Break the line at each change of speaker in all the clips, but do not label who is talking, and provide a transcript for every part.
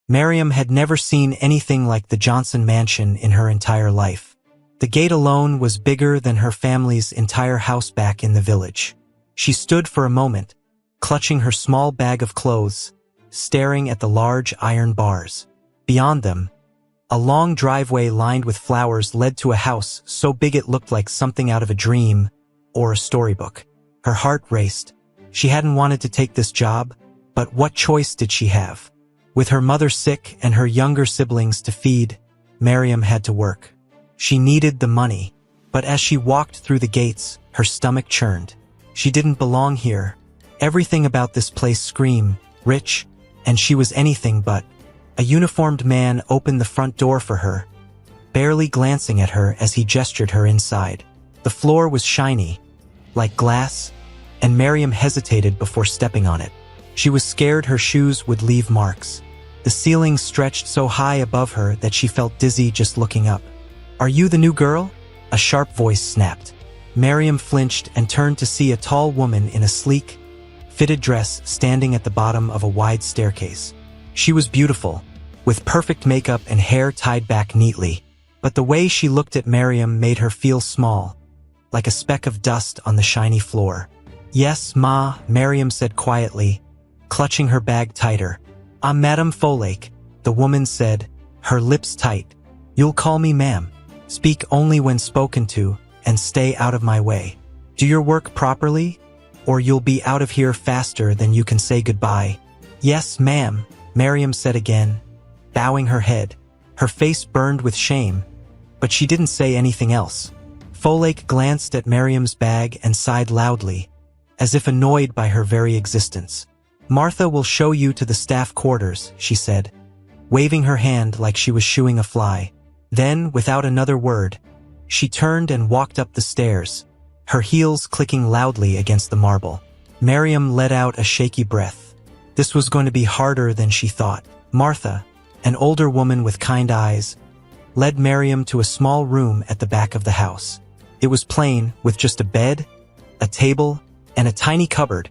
Miriam had never seen anything like the Johnson mansion in her entire life. The gate alone was bigger than her family's entire house back in the village. She stood for a moment, clutching her small bag of clothes, staring at the large iron bars. Beyond them, a long driveway lined with flowers led to a house so big it looked like something out of a dream or a storybook. Her heart raced. She hadn't wanted to take this job, but what choice did she have? With her mother sick and her younger siblings to feed, Miriam had to work. She needed the money, but as she walked through the gates, her stomach churned. She didn't belong here. Everything about this place screamed rich, and she was anything but. A uniformed man opened the front door for her, barely glancing at her as he gestured her inside. The floor was shiny, like glass, and Miriam hesitated before stepping on it. She was scared her shoes would leave marks. The ceiling stretched so high above her that she felt dizzy just looking up. "Are you the new girl?" A sharp voice snapped. Miriam flinched and turned to see a tall woman in a sleek, fitted dress standing at the bottom of a wide staircase. She was beautiful, with perfect makeup and hair tied back neatly, but the way she looked at Miriam made her feel small, like a speck of dust on the shiny floor. "Yes, Ma," Miriam said quietly, clutching her bag tighter. "I'm Madame Folake," the woman said, her lips tight. "You'll call me ma'am. Speak only when spoken to, and stay out of my way. Do your work properly, or you'll be out of here faster than you can say goodbye." "Yes, ma'am," Miriam said again, bowing her head. Her face burned with shame, but she didn't say anything else. Folake glanced at Miriam's bag and sighed loudly, as if annoyed by her very existence. "Martha will show you to the staff quarters," she said, waving her hand like she was shooing a fly. Then, without another word, she turned and walked up the stairs, her heels clicking loudly against the marble. Miriam let out a shaky breath. This was going to be harder than she thought. Martha, an older woman with kind eyes, led Miriam to a small room at the back of the house. It was plain, with just a bed, a table, and a tiny cupboard,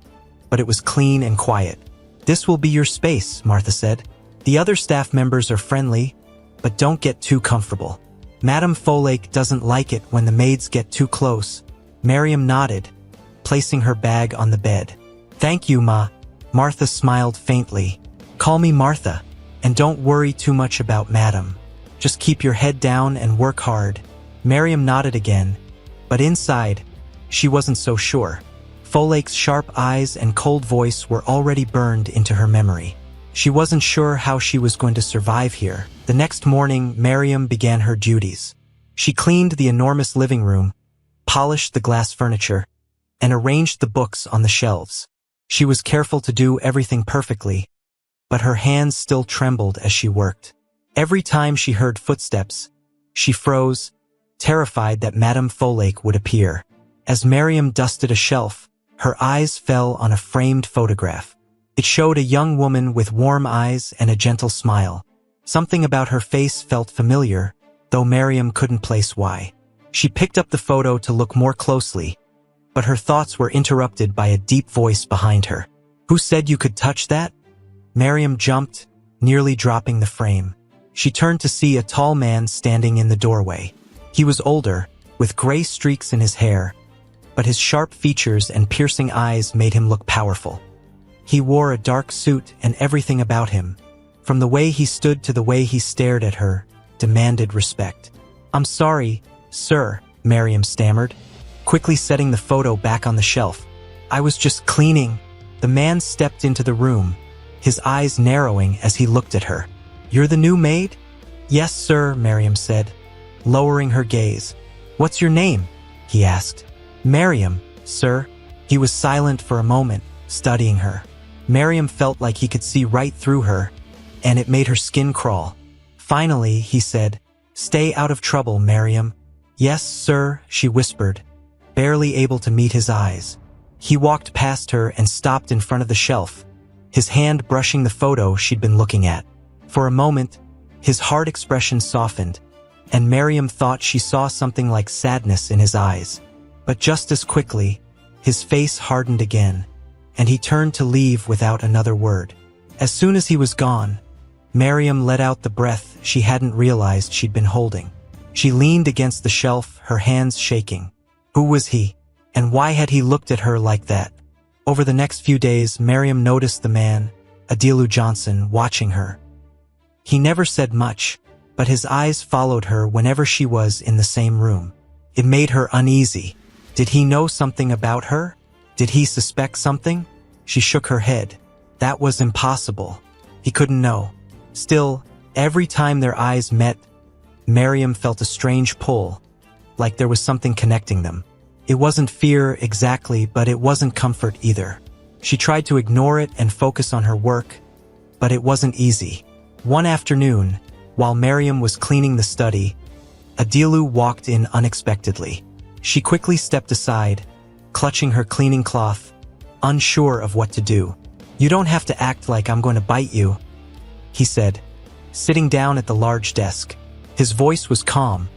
but it was clean and quiet. "This will be your space," Martha said. "The other staff members are friendly, but don't get too comfortable. Madame Folake doesn't like it when the maids get too close." Miriam nodded, placing her bag on the bed. "Thank you, Ma." Martha smiled faintly. "Call me Martha, and don't worry too much about Madame. Just keep your head down and work hard." Miriam nodded again, but inside, she wasn't so sure. Folake's sharp eyes and cold voice were already burned into her memory. She wasn't sure how she was going to survive here. The next morning, Miriam began her duties. She cleaned the enormous living room, polished the glass furniture, and arranged the books on the shelves. She was careful to do everything perfectly, but her hands still trembled as she worked. Every time she heard footsteps, she froze, terrified that Madame Folake would appear. As Miriam dusted a shelf, her eyes fell on a framed photograph. It showed a young woman with warm eyes and a gentle smile. Something about her face felt familiar, though Miriam couldn't place why. She picked up the photo to look more closely, but her thoughts were interrupted by a deep voice behind her. "Who said you could touch that?" Miriam jumped, nearly dropping the frame. She turned to see a tall man standing in the doorway. He was older, with gray streaks in his hair, but his sharp features and piercing eyes made him look powerful. He wore a dark suit, and everything about him, from the way he stood to the way he stared at her, demanded respect. "I'm sorry, sir," Miriam stammered, quickly setting the photo back on the shelf. "I was just cleaning." The man stepped into the room, his eyes narrowing as he looked at her. "You're the new maid?" "Yes, sir," Miriam said, lowering her gaze. "What's your name?" he asked. "Miriam, sir." He was silent for a moment, studying her. Miriam felt like he could see right through her, and it made her skin crawl. Finally, he said, "Stay out of trouble, Miriam." "Yes, sir," she whispered, barely able to meet his eyes. He walked past her and stopped in front of the shelf, his hand brushing the photo she'd been looking at. For a moment, his hard expression softened, and Miriam thought she saw something like sadness in his eyes. But just as quickly, his face hardened again, and he turned to leave without another word. As soon as he was gone, Miriam let out the breath she hadn't realized she'd been holding. She leaned against the shelf, her hands shaking. Who was he? And why had he looked at her like that? Over the next few days, Miriam noticed the man, Untill Johnson, watching her. He never said much, but his eyes followed her whenever she was in the same room. It made her uneasy. Did he know something about her? Did he suspect something? She shook her head. That was impossible. He couldn't know. Still, every time their eyes met, Miriam felt a strange pull, like there was something connecting them. It wasn't fear exactly, but it wasn't comfort either. She tried to ignore it and focus on her work, but it wasn't easy. One afternoon, while Miriam was cleaning the study, Untill walked in unexpectedly. She quickly stepped aside, clutching her cleaning cloth, unsure of what to do. "You don't have to act like I'm going to bite you," he said, sitting down at the large desk. His voice was calm,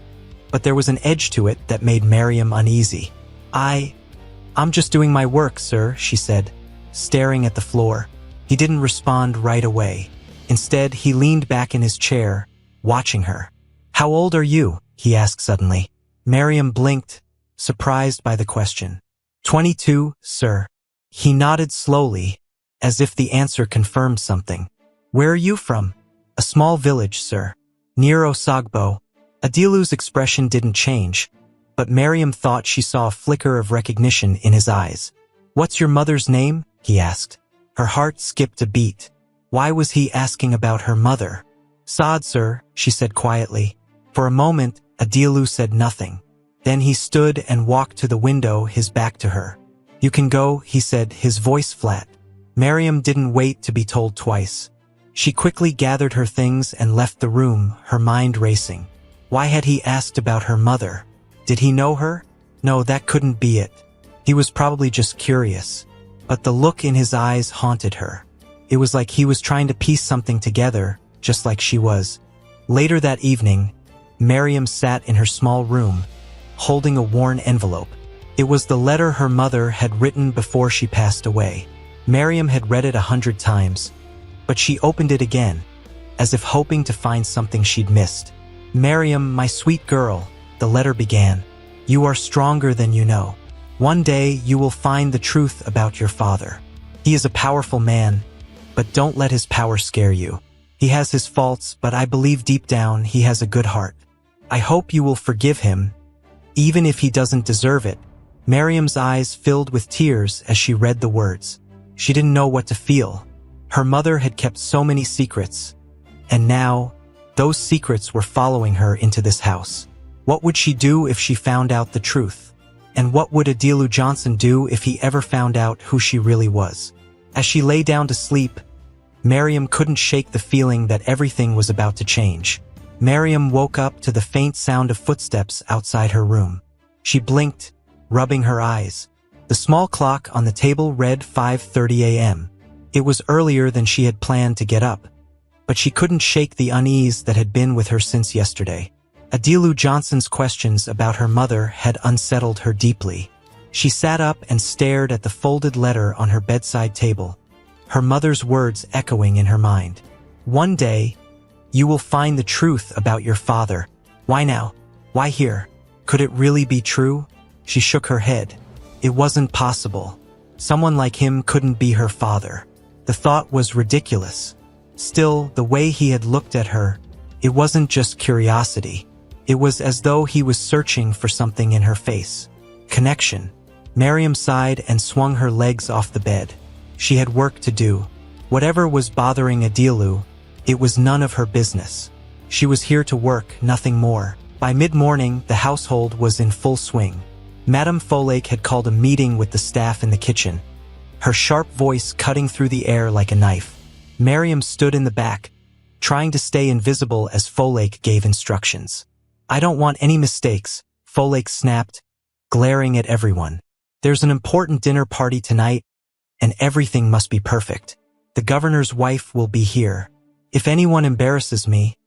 but there was an edge to it that made Miriam uneasy. I'm just doing my work, sir," she said, staring at the floor. He didn't respond right away. Instead, he leaned back in his chair, watching her. "How old are you?" he asked suddenly. Miriam blinked, surprised by the question. 22, sir." He nodded slowly, as if the answer confirmed something. "Where are you from?" "A small village, sir. Near Osogbo." Untill's expression didn't change, but Miriam thought she saw a flicker of recognition in his eyes. "What's your mother's name?" he asked. Her heart skipped a beat. Why was he asking about her mother? "Saad, sir," she said quietly. For a moment, Untill said nothing. Then he stood and walked to the window, his back to her. "You can go," he said, his voice flat. Miriam didn't wait to be told twice. She quickly gathered her things and left the room, her mind racing. Why had he asked about her mother? Did he know her? No, that couldn't be it. He was probably just curious. But the look in his eyes haunted her. It was like he was trying to piece something together, just like she was. Later that evening, Miriam sat in her small room, holding a worn envelope. It was the letter her mother had written before she passed away. Miriam had read it 100 times, but she opened it again, as if hoping to find something she'd missed. "Miriam, my sweet girl," the letter began. "You are stronger than you know. One day you will find the truth about your father. He is a powerful man, but don't let his power scare you. He has his faults, but I believe deep down he has a good heart. I hope you will forgive him, even if he doesn't deserve it." Miriam's eyes filled with tears as she read the words. She didn't know what to feel. Her mother had kept so many secrets, and now, those secrets were following her into this house. What would she do if she found out the truth? And what would Untill Johnson do if he ever found out who she really was? As she lay down to sleep, Miriam couldn't shake the feeling that everything was about to change. Miriam woke up to the faint sound of footsteps outside her room. She blinked, rubbing her eyes. The small clock on the table read 5:30 a.m. It was earlier than she had planned to get up, but she couldn't shake the unease that had been with her since yesterday. Untill Johnson's questions about her mother had unsettled her deeply. She sat up and stared at the folded letter on her bedside table, her mother's words echoing in her mind. "One day, you will find the truth about your father." Why now? Why here? Could it really be true? She shook her head. It wasn't possible. Someone like him couldn't be her father. The thought was ridiculous. Still, the way he had looked at her, it wasn't just curiosity. It was as though he was searching for something in her face. Connection. Miriam sighed and swung her legs off the bed. She had work to do. Whatever was bothering Untill, it was none of her business. She was here to work, nothing more. By mid-morning, the household was in full swing. Madame Folake had called a meeting with the staff in the kitchen, her sharp voice cutting through the air like a knife. Miriam stood in the back, trying to stay invisible as Folake gave instructions. "I don't want any mistakes," Folake snapped, glaring at everyone. "There's an important dinner party tonight, and everything must be perfect. The governor's wife will be here. If anyone embarrasses me,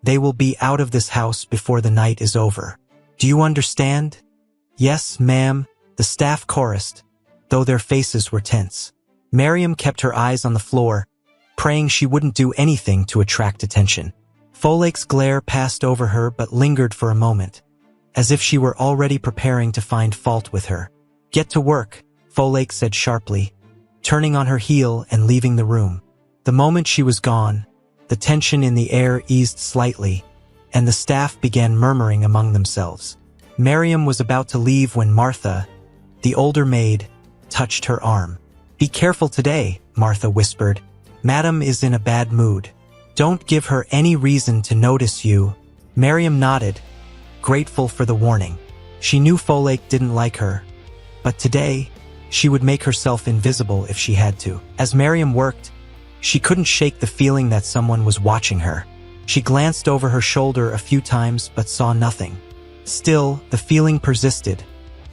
they will be out of this house before the night is over. Do you understand?" "Yes, ma'am," the staff chorused, though their faces were tense. Miriam kept her eyes on the floor, praying she wouldn't do anything to attract attention. Folkate's glare passed over her but lingered for a moment, as if she were already preparing to find fault with her. "Get to work," Folkate said sharply, turning on her heel and leaving the room. The moment she was gone, the tension in the air eased slightly, and the staff began murmuring among themselves. Miriam was about to leave when Martha, the older maid, touched her arm. "Be careful today," Martha whispered. "Madam is in a bad mood. Don't give her any reason to notice you." Miriam nodded, grateful for the warning. She knew Folkate didn't like her, but today, she would make herself invisible if she had to. As Miriam worked, she couldn't shake the feeling that someone was watching her. She glanced over her shoulder a few times but saw nothing. Still, the feeling persisted,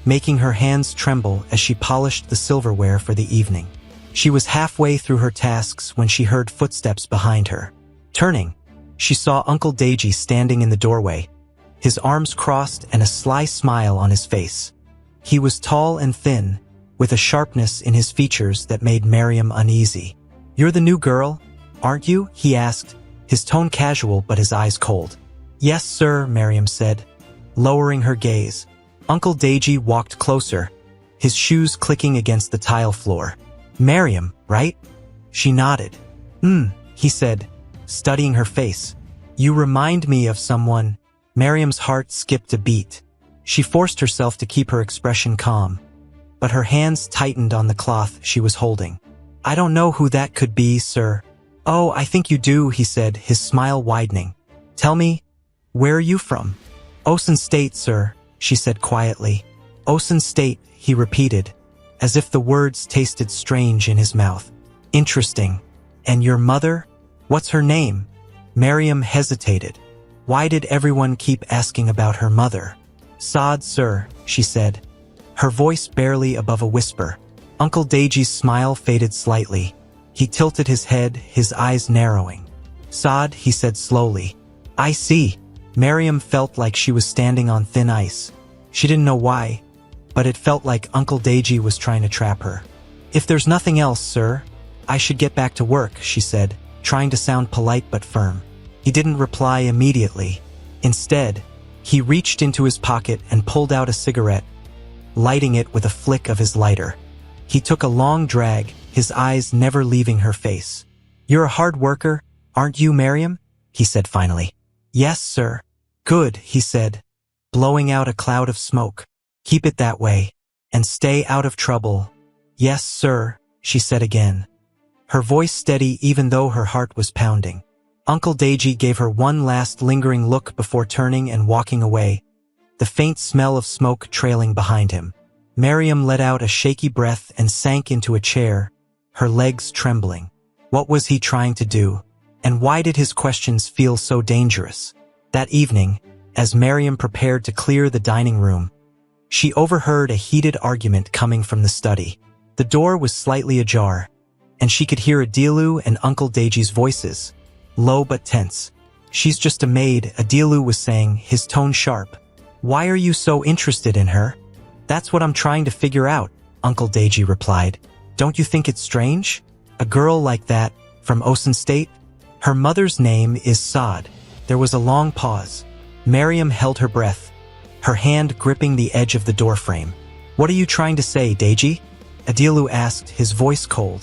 making her hands tremble as she polished the silverware for the evening. She was halfway through her tasks when she heard footsteps behind her. Turning, she saw Uncle Deji standing in the doorway, his arms crossed and a sly smile on his face. He was tall and thin, with a sharpness in his features that made Miriam uneasy. "You're the new girl, aren't you?" he asked, his tone casual but his eyes cold. "Yes, sir," Miriam said, lowering her gaze. Uncle Deji walked closer, his shoes clicking against the tile floor. "Miriam, right?" She nodded. He said, studying her face. "You remind me of someone." Miriam's heart skipped a beat. She forced herself to keep her expression calm, but her hands tightened on the cloth she was holding. "I don't know who that could be, sir." "Oh, I think you do," he said, his smile widening. "Tell me, where are you from?" "Osun State, sir," she said quietly. "Osun State," he repeated, as if the words tasted strange in his mouth. "Interesting. And your mother? What's her name?" Miriam hesitated. Why did everyone keep asking about her mother? "Saad, sir," she said, her voice barely above a whisper. Uncle Deji's smile faded slightly. He tilted his head, his eyes narrowing. "Saad," he said slowly. "I see." Miriam felt like she was standing on thin ice. She didn't know why, but it felt like Uncle Deji was trying to trap her. "If there's nothing else, sir, I should get back to work," she said, trying to sound polite but firm. He didn't reply immediately. Instead, he reached into his pocket and pulled out a cigarette, lighting it with a flick of his lighter. He took a long drag, his eyes never leaving her face. "You're a hard worker, aren't you, Miriam?" he said finally. "Yes, sir." "Good," he said, blowing out a cloud of smoke. "Keep it that way, and stay out of trouble." "Yes, sir," she said again, her voice steady even though her heart was pounding. Uncle Deji gave her one last lingering look before turning and walking away, the faint smell of smoke trailing behind him. Miriam let out a shaky breath and sank into a chair, her legs trembling. What was he trying to do? And why did his questions feel so dangerous? That evening, as Miriam prepared to clear the dining room, she overheard a heated argument coming from the study. The door was slightly ajar, and she could hear Adilu and Uncle Deji's voices, low but tense. "She's just a maid," Adilu was saying, his tone sharp. "Why are you so interested in her?" "That's what I'm trying to figure out," Uncle Deji replied. "Don't you think it's strange? A girl like that, from Osun State? Her mother's name is Saad." There was a long pause. Miriam held her breath, her hand gripping the edge of the doorframe. "What are you trying to say, Deji?" Adilu asked, his voice cold.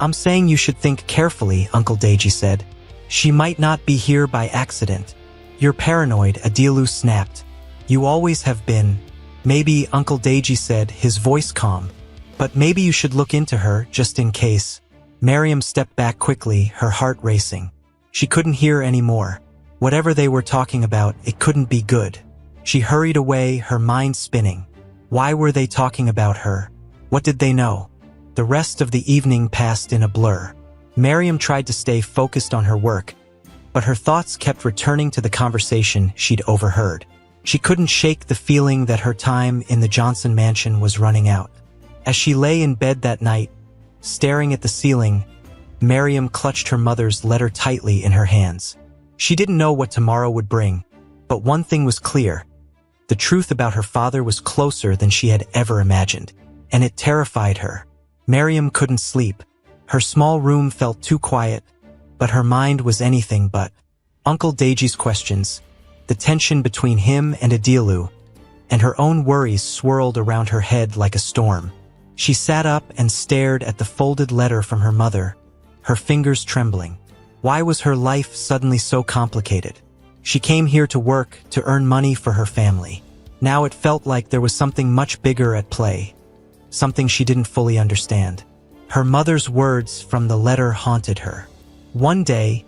"I'm saying you should think carefully," Uncle Deji said. "She might not be here by accident." "You're paranoid," Adilu snapped. "You always have been." "Maybe," Uncle Deji said, his voice calm. "But maybe you should look into her, just in case." Miriam stepped back quickly, her heart racing. She couldn't hear any more. Whatever they were talking about, it couldn't be good. She hurried away, her mind spinning. Why were they talking about her? What did they know? The rest of the evening passed in a blur. Miriam tried to stay focused on her work, but her thoughts kept returning to the conversation she'd overheard. She couldn't shake the feeling that her time in the Johnson mansion was running out. As she lay in bed that night, staring at the ceiling, Miriam clutched her mother's letter tightly in her hands. She didn't know what tomorrow would bring, but one thing was clear. The truth about her father was closer than she had ever imagined, and it terrified her. Miriam couldn't sleep. Her small room felt too quiet, but her mind was anything but. Uncle Deji's questions, the tension between him and Adilu, and her own worries swirled around her head like a storm. She sat up and stared at the folded letter from her mother, her fingers trembling. Why was her life suddenly so complicated? She came here to work, to earn money for her family. Now it felt like there was something much bigger at play, something she didn't fully understand. Her mother's words from the letter haunted her. One day,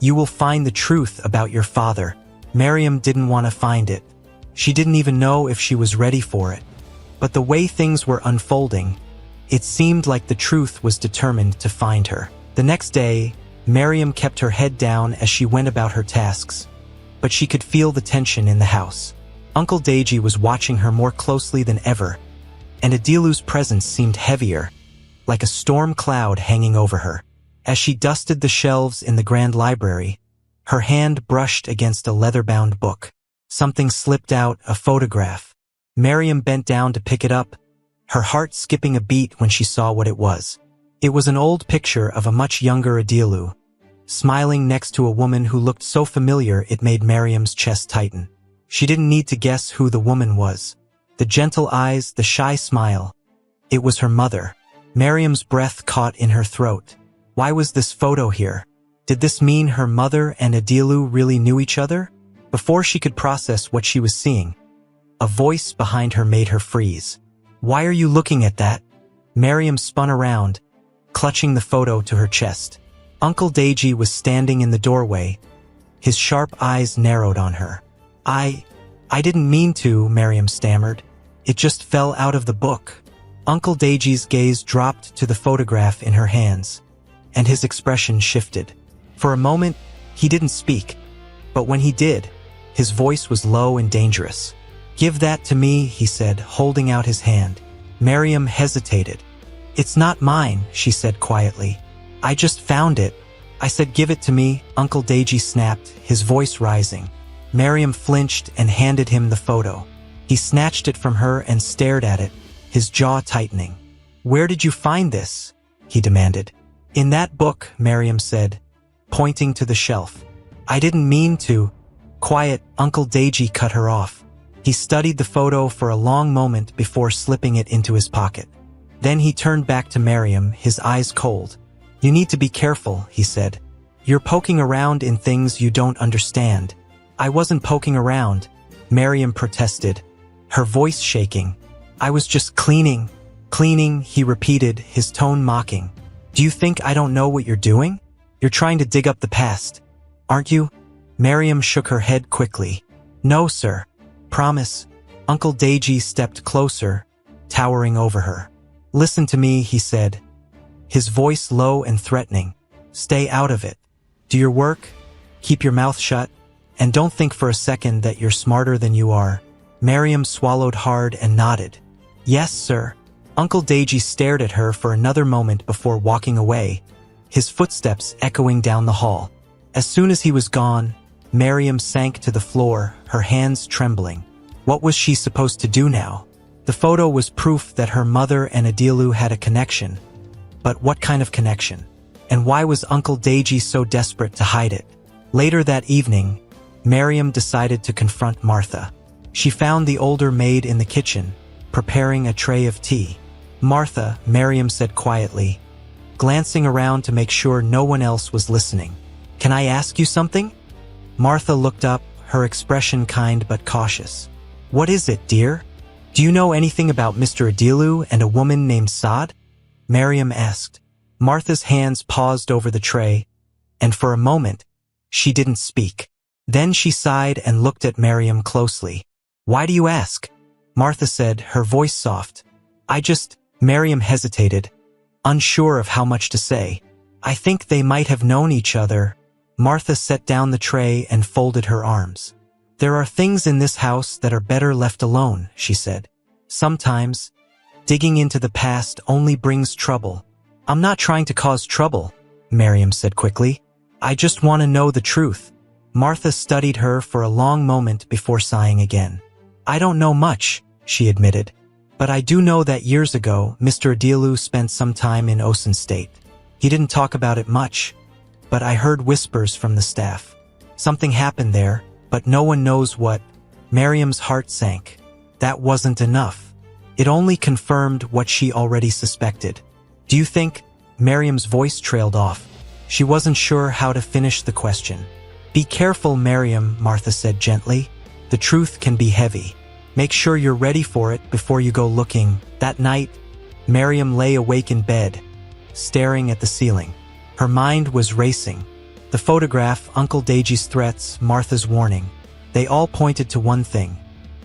you will find the truth about your father. Miriam didn't want to find it. She didn't even know if she was ready for it. But the way things were unfolding, it seemed like the truth was determined to find her. The next day, Miriam kept her head down as she went about her tasks, but she could feel the tension in the house. Uncle Deji was watching her more closely than ever, and Adilu's presence seemed heavier, like a storm cloud hanging over her. As she dusted the shelves in the grand library, her hand brushed against a leather-bound book. Something slipped out, a photograph. Miriam bent down to pick it up, her heart skipping a beat when she saw what it was. It was an old picture of a much younger Adilu, smiling next to a woman who looked so familiar it made Miriam's chest tighten. She didn't need to guess who the woman was. The gentle eyes, the shy smile. It was her mother. Miriam's breath caught in her throat. Why was this photo here? Did this mean her mother and Adilu really knew each other? Before she could process what she was seeing, a voice behind her made her freeze. Why are you looking at that? Miriam spun around, clutching the photo to her chest. Uncle Deji was standing in the doorway, his sharp eyes narrowed on her. I didn't mean to, Miriam stammered. It just fell out of the book. Uncle Deji's gaze dropped to the photograph in her hands, and his expression shifted. For a moment, he didn't speak, but when he did, his voice was low and dangerous. Give that to me, he said, holding out his hand. Miriam hesitated. It's not mine, she said quietly. I just found it. I said give it to me, Uncle Deji snapped, his voice rising. Miriam flinched and handed him the photo. He snatched it from her and stared at it, his jaw tightening. Where did you find this? He demanded. In that book, Miriam said, pointing to the shelf. I didn't mean to. Quiet, Uncle Deji cut her off. He studied the photo for a long moment before slipping it into his pocket. Then he turned back to Miriam, his eyes cold. You need to be careful, he said. You're poking around in things you don't understand. I wasn't poking around, Miriam protested, her voice shaking. I was just cleaning. Cleaning, he repeated, his tone mocking. Do you think I don't know what you're doing? You're trying to dig up the past, aren't you? Miriam shook her head quickly. No, sir. Promise. Uncle Deji stepped closer, towering over her. Listen to me, he said, his voice low and threatening. Stay out of it. Do your work, keep your mouth shut, and don't think for a second that you're smarter than you are. Miriam swallowed hard and nodded. Yes, sir. Uncle Deji stared at her for another moment before walking away, his footsteps echoing down the hall. As soon as he was gone, Miriam sank to the floor, her hands trembling. What was she supposed to do now? The photo was proof that her mother and Adilu had a connection. But what kind of connection? And why was Uncle Deji so desperate to hide it? Later that evening, Miriam decided to confront Martha. She found the older maid in the kitchen, preparing a tray of tea. Martha, Miriam said quietly, glancing around to make sure no one else was listening. Can I ask you something? Martha looked up, her expression kind but cautious. What is it, dear? Do you know anything about Mr. Adilu and a woman named Saad? Miriam asked. Martha's hands paused over the tray, and for a moment, she didn't speak. Then she sighed and looked at Miriam closely. Why do you ask? Martha said, her voice soft. Miriam hesitated, unsure of how much to say. I think they might have known each other. Martha set down the tray and folded her arms. There are things in this house that are better left alone, she said. Sometimes, digging into the past only brings trouble. I'm not trying to cause trouble, Miriam said quickly. I just want to know the truth. Martha studied her for a long moment before sighing again. I don't know much, she admitted. But I do know that years ago, Mr. Adilu spent some time in Osun State. He didn't talk about it much, but I heard whispers from the staff. Something happened there, but no one knows what. Miriam's heart sank. That wasn't enough. It only confirmed what she already suspected. Do you think? Miriam's voice trailed off. She wasn't sure how to finish the question. Be careful, Miriam, Martha said gently. The truth can be heavy. Make sure you're ready for it before you go looking. That night, Miriam lay awake in bed, staring at the ceiling. Her mind was racing. The photograph, Uncle Deji's threats, Martha's warning. They all pointed to one thing.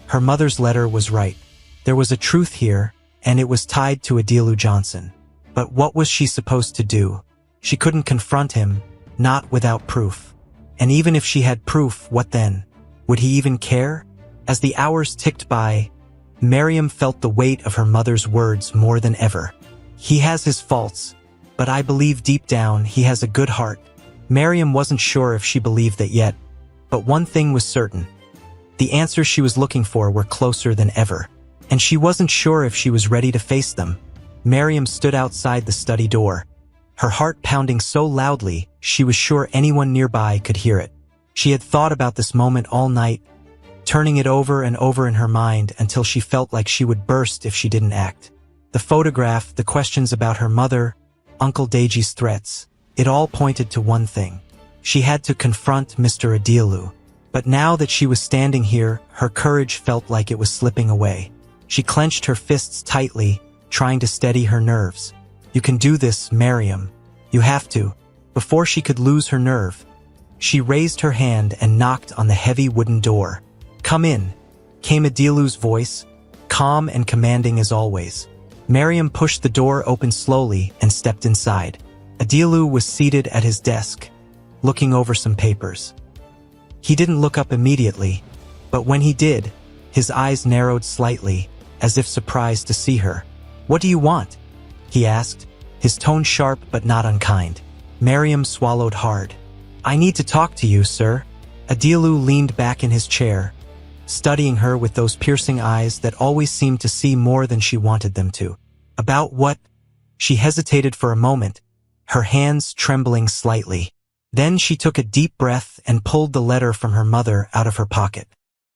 Her mother's letter was right. There was a truth here, and it was tied to Adilu Johnson. But what was she supposed to do? She couldn't confront him, not without proof. And even if she had proof, what then? Would he even care? As the hours ticked by, Miriam felt the weight of her mother's words more than ever. He has his faults, but I believe deep down he has a good heart. Miriam wasn't sure if she believed that yet, but one thing was certain. The answers she was looking for were closer than ever, and she wasn't sure if she was ready to face them. Miriam stood outside the study door, her heart pounding so loudly she was sure anyone nearby could hear it. She had thought about this moment all night, turning it over and over in her mind until she felt like she would burst if she didn't act. The photograph, the questions about her mother, Uncle Deji's threats, it all pointed to one thing. She had to confront Mr. Adilu. But now that she was standing here, her courage felt like it was slipping away. She clenched her fists tightly, trying to steady her nerves. You can do this, Miriam. You have to. Before she could lose her nerve, she raised her hand and knocked on the heavy wooden door. Come in, came Adilu's voice, calm and commanding as always. Miriam pushed the door open slowly and stepped inside. Adilu was seated at his desk, looking over some papers. He didn't look up immediately, but when he did, his eyes narrowed slightly, as if surprised to see her. What do you want? He asked, his tone sharp but not unkind. Miriam swallowed hard. I need to talk to you, sir. Adilu leaned back in his chair, studying her with those piercing eyes that always seemed to see more than she wanted them to. About what? She hesitated for a moment, her hands trembling slightly. Then she took a deep breath and pulled the letter from her mother out of her pocket.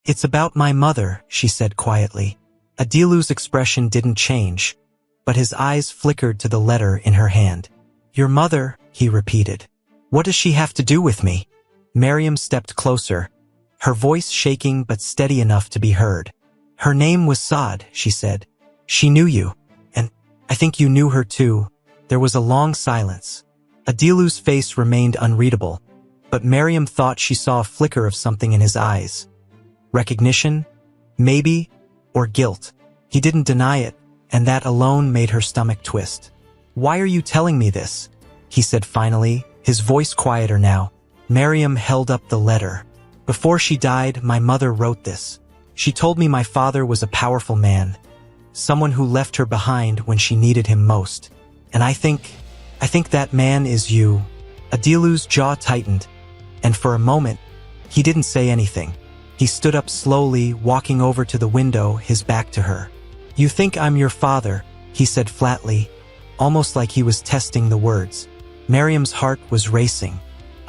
It's about my mother, she said quietly. Adilu's expression didn't change, but his eyes flickered to the letter in her hand. Your mother, he repeated. What does she have to do with me? Miriam stepped closer, her voice shaking but steady enough to be heard. Her name was Saad, she said. She knew you, and I think you knew her too. There was a long silence. Adilu's face remained unreadable, but Miriam thought she saw a flicker of something in his eyes. Recognition? Maybe? Or guilt? He didn't deny it, and that alone made her stomach twist. Why are you telling me this? He said finally, his voice quieter now. Miriam held up the letter. Before she died, my mother wrote this. She told me my father was a powerful man, someone who left her behind when she needed him most. And I think that man is you. Adilu's jaw tightened, and for a moment, he didn't say anything. He stood up slowly, walking over to the window, his back to her. You think I'm your father, he said flatly, almost like he was testing the words. Miriam's heart was racing.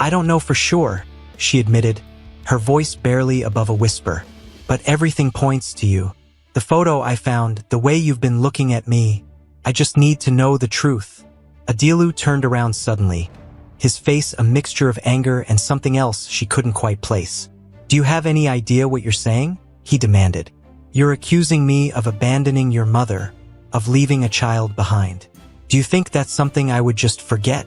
I don't know for sure, she admitted, her voice barely above a whisper. But everything points to you. The photo I found, the way you've been looking at me. I just need to know the truth. Adilu turned around suddenly, his face a mixture of anger and something else she couldn't quite place. Do you have any idea what you're saying? He demanded. You're accusing me of abandoning your mother, of leaving a child behind. Do you think that's something I would just forget?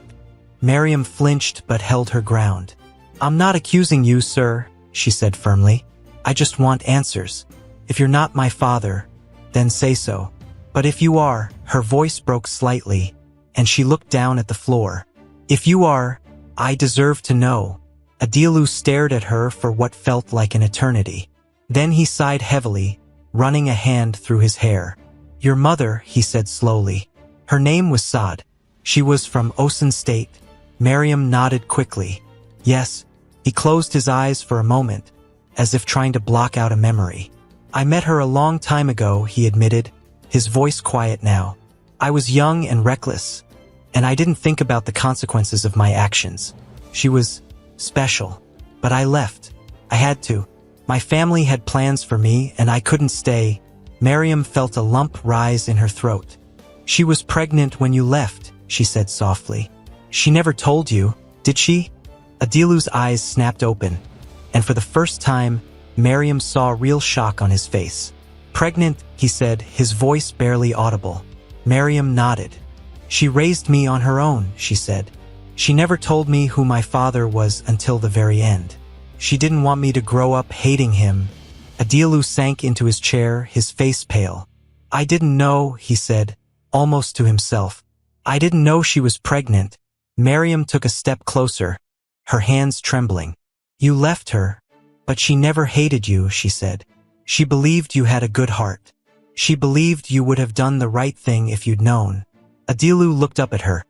Miriam flinched but held her ground. I'm not accusing you, sir, she said firmly. I just want answers. If you're not my father, then say so. But if you are, her voice broke slightly, and she looked down at the floor. If you are, I deserve to know. Adilu stared at her for what felt like an eternity. Then he sighed heavily, running a hand through his hair. Your mother, he said slowly. Her name was Saad. She was from Osun State. Miriam nodded quickly. Yes. He closed his eyes for a moment, as if trying to block out a memory. I met her a long time ago, he admitted, his voice quiet now. I was young and reckless, and I didn't think about the consequences of my actions. She was special. But I left. I had to. My family had plans for me, and I couldn't stay. Miriam felt a lump rise in her throat. She was pregnant when you left, she said softly. She never told you, did she? Adilu's eyes snapped open, and for the first time, Miriam saw real shock on his face. Pregnant, he said, his voice barely audible. Miriam nodded. She raised me on her own, she said. She never told me who my father was until the very end. She didn't want me to grow up hating him. Adilu sank into his chair, his face pale. I didn't know, he said, almost to himself. I didn't know she was pregnant. Miriam took a step closer, her hands trembling. You left her, but she never hated you, she said. She believed you had a good heart. She believed you would have done the right thing if you'd known. Adilu looked up at her,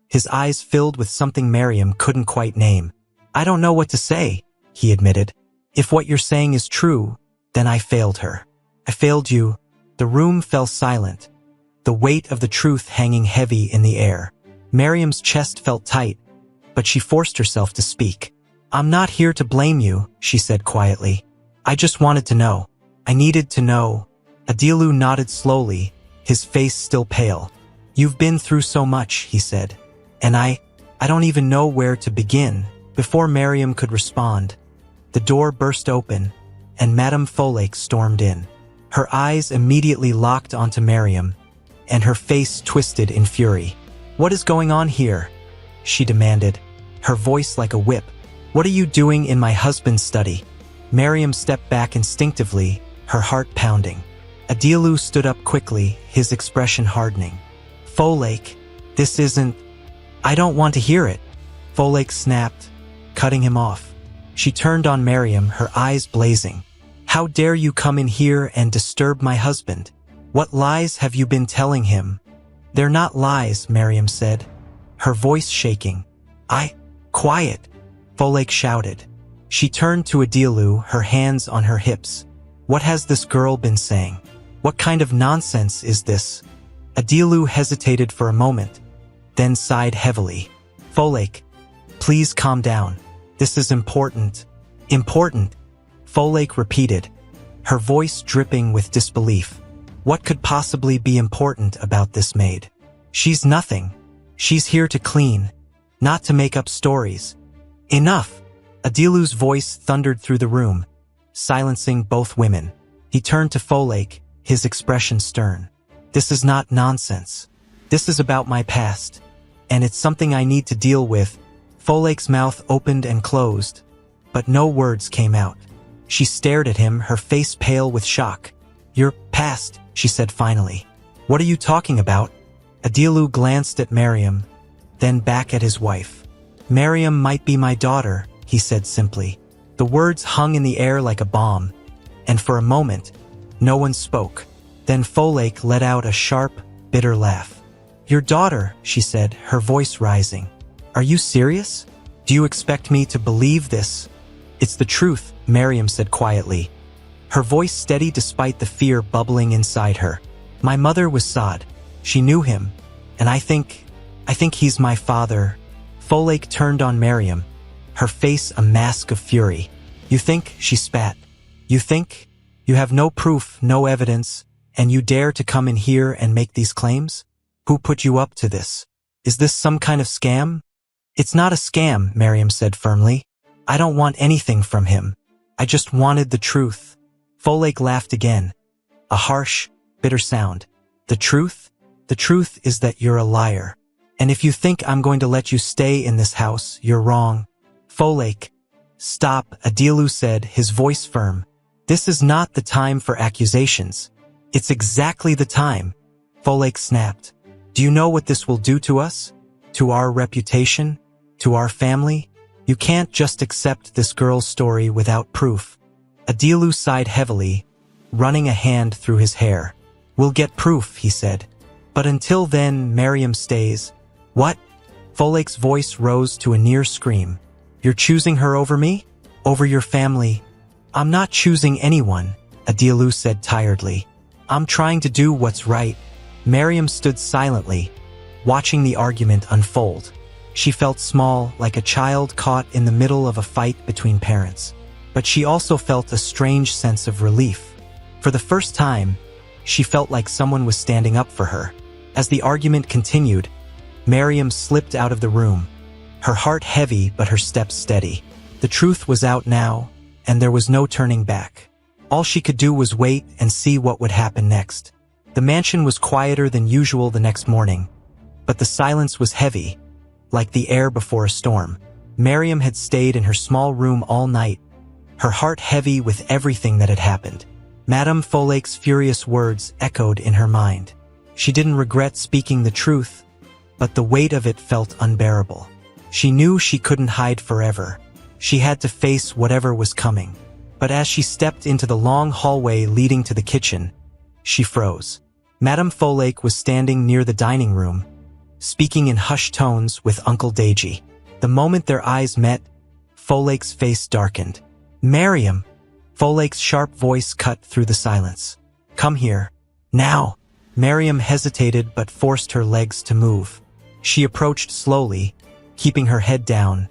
his eyes filled with something Miriam couldn't quite name. I don't know what to say, he admitted. If what you're saying is true, then I failed her. I failed you. The room fell silent, the weight of the truth hanging heavy in the air. Miriam's chest felt tight, but she forced herself to speak. I'm not here to blame you, she said quietly. I just wanted to know. I needed to know. Adilu nodded slowly, his face still pale. You've been through so much, he said. And I don't even know where to begin. Before Miriam could respond, the door burst open, and Madame Folake stormed in. Her eyes immediately locked onto Miriam, and her face twisted in fury. What is going on here? She demanded, her voice like a whip. What are you doing in my husband's study? Miriam stepped back instinctively, her heart pounding. Adilu stood up quickly, his expression hardening. Folake, this isn't... I don't want to hear it. Folake snapped, cutting him off. She turned on Miriam, her eyes blazing. How dare you come in here and disturb my husband? What lies have you been telling him? They're not lies, Miriam said, her voice shaking. Quiet, Folake shouted. She turned to Adilu, her hands on her hips. What has this girl been saying? What kind of nonsense is this? Adilu hesitated for a moment, then sighed heavily. Folake, please calm down. This is important. Important, Folake repeated, her voice dripping with disbelief. What could possibly be important about this maid? She's nothing. She's here to clean, not to make up stories. Enough! Adilu's voice thundered through the room, silencing both women. He turned to Folake, his expression stern. This is not nonsense. This is about my past, and it's something I need to deal with. Folake's mouth opened and closed, but no words came out. She stared at him, her face pale with shock. Your past, she said finally. What are you talking about? Adilu glanced at Miriam, then back at his wife. Miriam might be my daughter, he said simply. The words hung in the air like a bomb, and for a moment, no one spoke. Then Folake let out a sharp, bitter laugh. Your daughter, she said, her voice rising. Are you serious? Do you expect me to believe this? It's the truth, Miriam said quietly, her voice steady despite the fear bubbling inside her. My mother was Saad. She knew him, and I think he's my father. Folake turned on Miriam, her face a mask of fury. You think, she spat. You think? You have no proof, no evidence, and you dare to come in here and make these claims? Who put you up to this? Is this some kind of scam? It's not a scam, Miriam said firmly. I don't want anything from him. I just wanted the truth. Folake laughed again, a harsh, bitter sound. The truth? The truth is that you're a liar. And if you think I'm going to let you stay in this house, you're wrong. Folake. Stop, Adilu said, his voice firm. This is not the time for accusations. It's exactly the time. Folake snapped. Do you know what this will do to us? To our reputation? To our family? You can't just accept this girl's story without proof. Adilu sighed heavily, running a hand through his hair. We'll get proof, he said. But until then, Miriam stays. What? Folake's voice rose to a near scream. You're choosing her over me? Over your family? I'm not choosing anyone, Adilu said tiredly. I'm trying to do what's right. Miriam stood silently, watching the argument unfold. She felt small, like a child caught in the middle of a fight between parents. But she also felt a strange sense of relief. For the first time, she felt like someone was standing up for her. As the argument continued, Miriam slipped out of the room, her heart heavy but her steps steady. The truth was out now, and there was no turning back. All she could do was wait and see what would happen next. The mansion was quieter than usual the next morning, but the silence was heavy, like the air before a storm. Miriam had stayed in her small room all night, her heart heavy with everything that had happened. Madame Folake's furious words echoed in her mind. She didn't regret speaking the truth, but the weight of it felt unbearable. She knew she couldn't hide forever. She had to face whatever was coming. But as she stepped into the long hallway leading to the kitchen, she froze. Madame Folake was standing near the dining room, speaking in hushed tones with Uncle Deji. The moment their eyes met, Folake's face darkened. "Miriam!" Folake's sharp voice cut through the silence. "Come here. Now!" Miriam hesitated but forced her legs to move. She approached slowly, keeping her head down,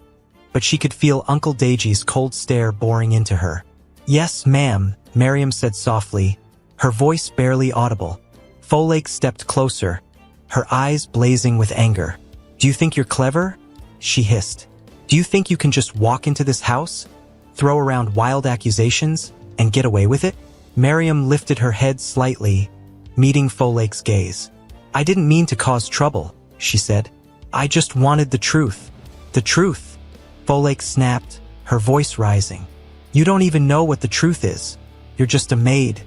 but she could feel Uncle Deji's cold stare boring into her. "Yes, ma'am," Miriam said softly, her voice barely audible. Folake stepped closer, her eyes blazing with anger. "Do you think you're clever?" she hissed. "Do you think you can just walk into this house, throw around wild accusations, and get away with it?" Miriam lifted her head slightly, meeting Folake's gaze. "I didn't mean to cause trouble," she said. "I just wanted the truth." "The truth?" Folake snapped, her voice rising. "You don't even know what the truth is. You're just a maid,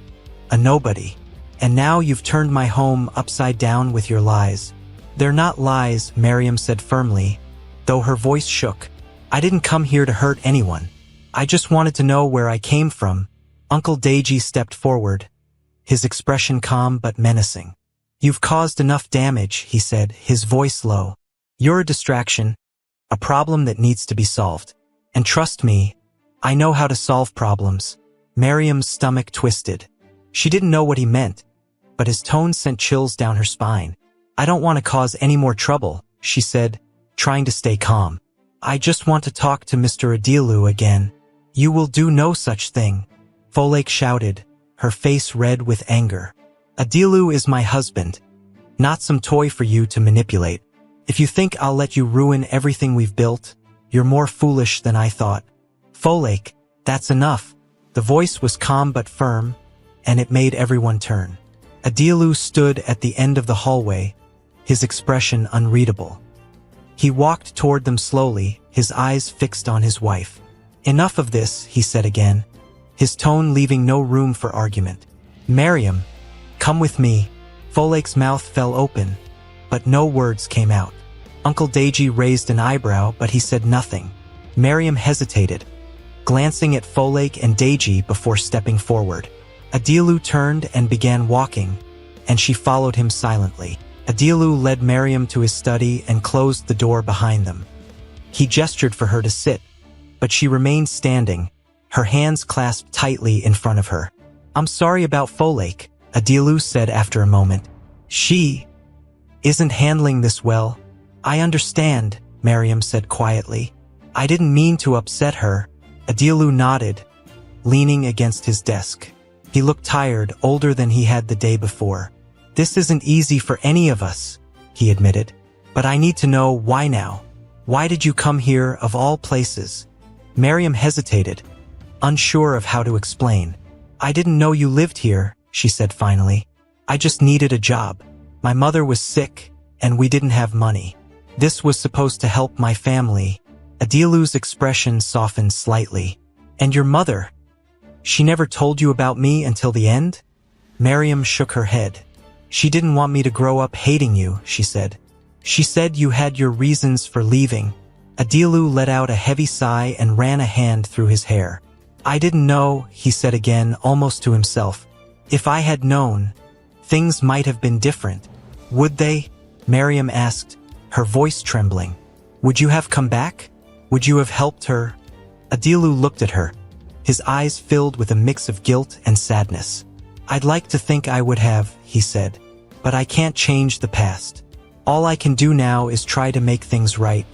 a nobody. And now you've turned my home upside down with your lies." "They're not lies," Miriam said firmly, though her voice shook. "I didn't come here to hurt anyone. I just wanted to know where I came from." Uncle Deji stepped forward, his expression calm but menacing. "You've caused enough damage," he said, his voice low. "You're a distraction, a problem that needs to be solved. And trust me, I know how to solve problems." Miriam's stomach twisted. She didn't know what he meant, but his tone sent chills down her spine. "I don't want to cause any more trouble," she said, trying to stay calm. "I just want to talk to Mr. Adilu again." "You will do no such thing," Folake shouted, her face red with anger. "Adilu is my husband, not some toy for you to manipulate. If you think I'll let you ruin everything we've built, you're more foolish than I thought." "Folake, that's enough." The voice was calm but firm, and it made everyone turn. Adilu stood at the end of the hallway, his expression unreadable. He walked toward them slowly, his eyes fixed on his wife. "Enough of this," he said again, his tone leaving no room for argument. "Miriam, come with me." Folake's mouth fell open, but no words came out. Uncle Deji raised an eyebrow, but he said nothing. Miriam hesitated, glancing at Folake and Deji before stepping forward. Adilu turned and began walking, and she followed him silently. Adilu led Miriam to his study and closed the door behind them. He gestured for her to sit, but she remained standing, her hands clasped tightly in front of her. "I'm sorry about Folake," Adilu said after a moment. "She isn't handling this well." "I understand," Miriam said quietly. "I didn't mean to upset her." Adilu nodded, leaning against his desk. He looked tired, older than he had the day before. "This isn't easy for any of us," he admitted. "But I need to know why now. Why did you come here of all places?" Miriam hesitated, unsure of how to explain. "I didn't know you lived here," she said finally. "I just needed a job. My mother was sick, and we didn't have money. This was supposed to help my family." Adilu's expression softened slightly. "And your mother? She never told you about me until the end?" Miriam shook her head. "She didn't want me to grow up hating you," she said. "She said you had your reasons for leaving." Adilu let out a heavy sigh and ran a hand through his hair. "I didn't know," he said again, almost to himself. "If I had known, things might have been different." "Would they?" Miriam asked, her voice trembling. "Would you have come back? Would you have helped her?" Adilu looked at her, his eyes filled with a mix of guilt and sadness. "I'd like to think I would have," he said, "but I can't change the past. All I can do now is try to make things right."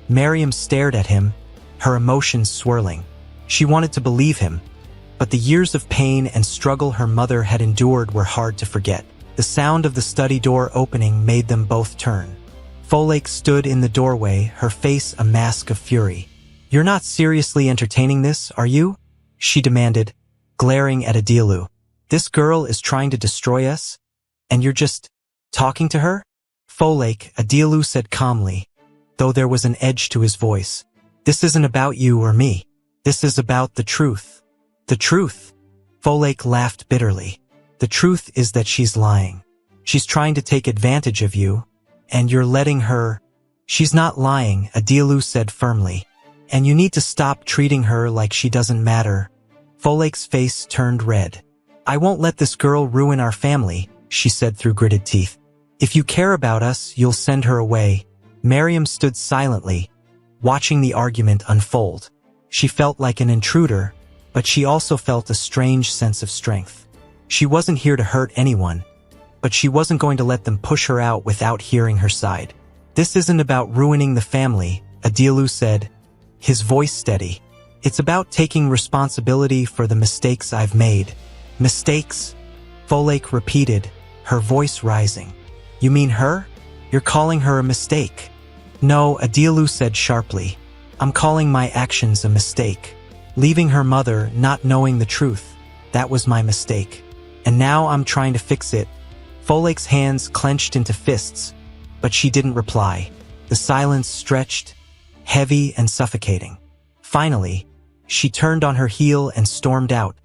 Miriam stared at him, her emotions swirling. She wanted to believe him, but the years of pain and struggle her mother had endured were hard to forget. The sound of the study door opening made them both turn. Folake stood in the doorway, her face a mask of fury. "You're not seriously entertaining this, are you?" she demanded, glaring at Adilu. "This girl is trying to destroy us, and you're just talking to her?" "Folake," Adilu said calmly, though there was an edge to his voice. "This isn't about you or me. This is about the truth." "The truth?" Folake laughed bitterly. "The truth is that she's lying. She's trying to take advantage of you, and you're letting her." "She's not lying," Adilu said firmly. "And you need to stop treating her like she doesn't matter." Folake's face turned red. "I won't let this girl ruin our family," she said through gritted teeth. "If you care about us, you'll send her away." Miriam stood silently, watching the argument unfold. She felt like an intruder, but she also felt a strange sense of strength. She wasn't here to hurt anyone, but she wasn't going to let them push her out without hearing her side. "This isn't about ruining the family," Adilu said, his voice steady. "It's about taking responsibility for the mistakes I've made." "Mistakes?" Folake repeated, her voice rising. "You mean her? You're calling her a mistake?" "No," Adilu said sharply. "I'm calling my actions a mistake. Leaving her mother, not knowing the truth, that was my mistake. And now I'm trying to fix it." Folake's hands clenched into fists, but she didn't reply. The silence stretched, heavy and suffocating. Finally, she turned on her heel and stormed out,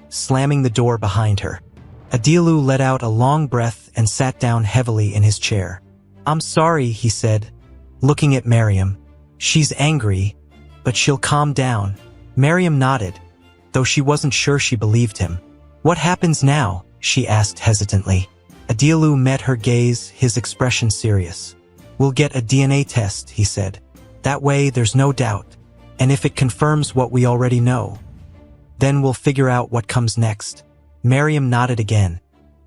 slamming the door behind her. Adilu let out a long breath and sat down heavily in his chair. "I'm sorry," he said, looking at Miriam. "She's angry, but she'll calm down." Miriam nodded, though she wasn't sure she believed him. "What happens now?" she asked hesitantly. Adilu met her gaze, his expression serious. "We'll get a DNA test," he said. "That way there's no doubt. And if it confirms what we already know, then we'll figure out what comes next." Miriam nodded again,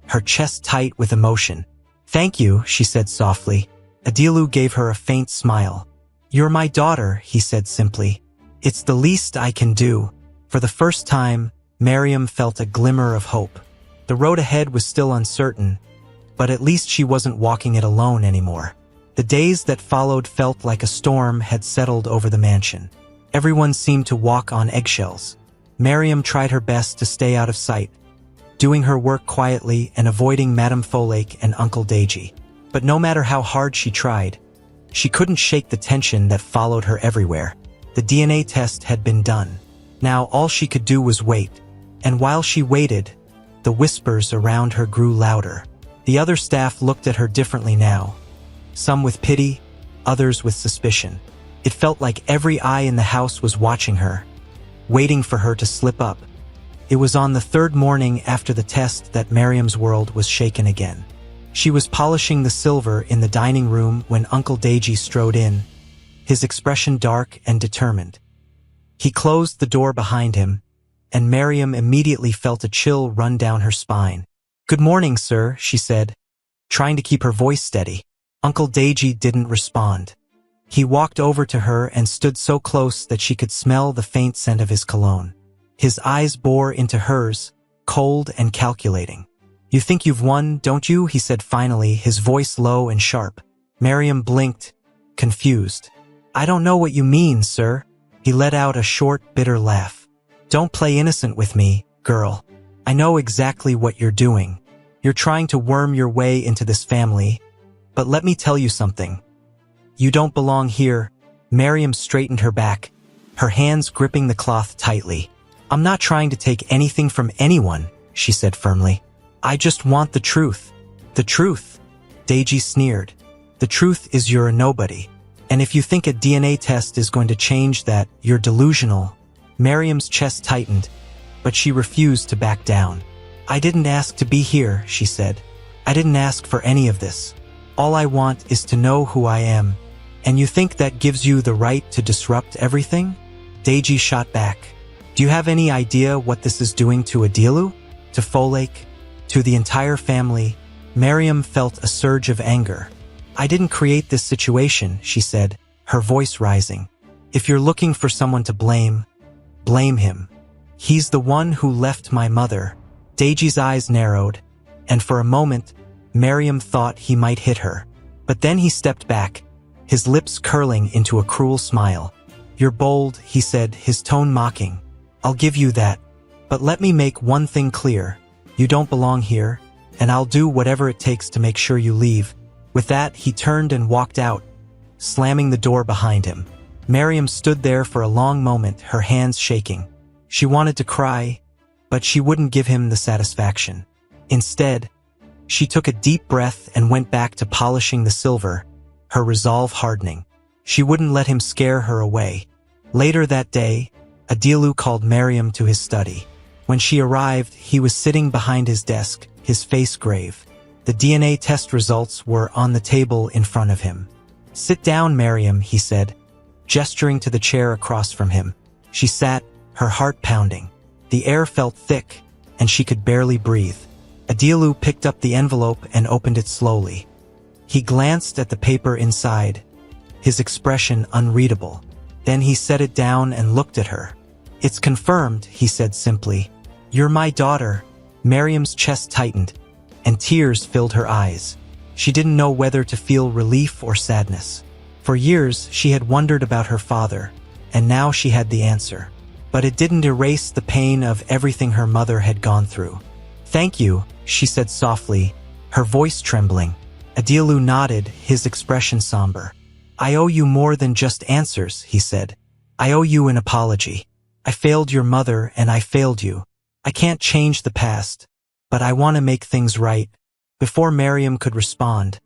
her chest tight with emotion. "Thank you," she said softly. Adilu gave her a faint smile. "You're my daughter," he said simply. "It's the least I can do." For the first time, Miriam felt a glimmer of hope. The road ahead was still uncertain, but at least she wasn't walking it alone anymore. The days that followed felt like a storm had settled over the mansion. Everyone seemed to walk on eggshells. Miriam tried her best to stay out of sight, doing her work quietly and avoiding Madame Folake and Uncle Deji. But no matter how hard she tried, she couldn't shake the tension that followed her everywhere. The DNA test had been done. Now all she could do was wait. And while she waited, the whispers around her grew louder. The other staff looked at her differently now, some with pity, others with suspicion. It felt like every eye in the house was watching her, waiting for her to slip up. It was on the third morning after the test that Miriam's world was shaken again. She was polishing the silver in the dining room when Uncle Deji strode in, his expression dark and determined. He closed the door behind him, and Miriam immediately felt a chill run down her spine. "Good morning, sir," she said, trying to keep her voice steady. Uncle Deji didn't respond. He walked over to her and stood so close that she could smell the faint scent of his cologne. His eyes bore into hers, cold and calculating. "You think you've won, don't you?" he said finally, his voice low and sharp. Miriam blinked, confused. "I don't know what you mean, sir." He let out a short, bitter laugh. "Don't play innocent with me, girl. I know exactly what you're doing. You're trying to worm your way into this family. But let me tell you something. You don't belong here." Miriam straightened her back, her hands gripping the cloth tightly. "I'm not trying to take anything from anyone," she said firmly. "I just want the truth." "The truth?" Deji sneered. "The truth is you're a nobody. And if you think a DNA test is going to change that, you're delusional." Miriam's chest tightened, but she refused to back down. "I didn't ask to be here," she said. "I didn't ask for any of this. All I want is to know who I am. And you think that gives you the right to disrupt everything?" Deji shot back. "Do you have any idea what this is doing to Adilu? To Folake? To the entire family?" Miriam felt a surge of anger. "I didn't create this situation," she said, her voice rising. If you're looking for someone to blame, blame him. He's the one who left my mother. Deji's eyes narrowed, and for a moment, Miriam thought he might hit her. But then he stepped back, his lips curling into a cruel smile. You're bold, he said, his tone mocking. I'll give you that. But let me make one thing clear. You don't belong here, and I'll do whatever it takes to make sure you leave. With that, he turned and walked out, slamming the door behind him. Miriam stood there for a long moment, her hands shaking. She wanted to cry, but she wouldn't give him the satisfaction. Instead, she took a deep breath and went back to polishing the silver, her resolve hardening. She wouldn't let him scare her away. Later that day, Adilu called Miriam to his study. When she arrived, he was sitting behind his desk, his face grave. The DNA test results were on the table in front of him. Sit down, Miriam, he said, gesturing to the chair across from him. She sat, her heart pounding. The air felt thick, and she could barely breathe. Adilu picked up the envelope and opened it slowly. He glanced at the paper inside, his expression unreadable. Then he set it down and looked at her. It's confirmed, he said simply. You're my daughter. Miriam's chest tightened, and tears filled her eyes. She didn't know whether to feel relief or sadness. For years, she had wondered about her father, and now she had the answer. But it didn't erase the pain of everything her mother had gone through. Thank you, she said softly, her voice trembling. Adilu nodded, his expression somber. I owe you more than just answers, he said. I owe you an apology. I failed your mother and I failed you. I can't change the past, but I want to make things right. Before Miriam could respond,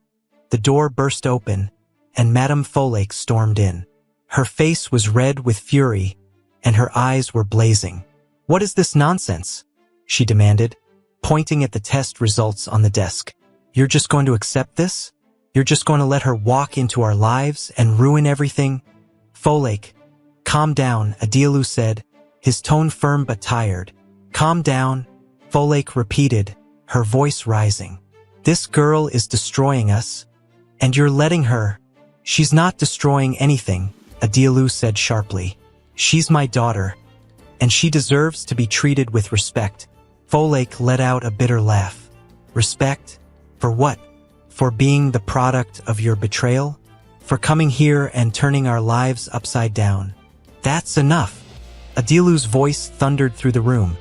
the door burst open, and Madame Folake stormed in. Her face was red with fury, and her eyes were blazing. What is this nonsense? She demanded, pointing at the test results on the desk. You're just going to accept this? You're just going to let her walk into our lives and ruin everything? Folake, calm down, Adilu said, his tone firm but tired. Calm down, Folake repeated, her voice rising. This girl is destroying us, and you're letting her. She's not destroying anything, Adilu said sharply. She's my daughter, and she deserves to be treated with respect. Folake let out a bitter laugh. Respect? For what? For being the product of your betrayal? For coming here and turning our lives upside down? That's enough. Adilu's voice thundered through the room,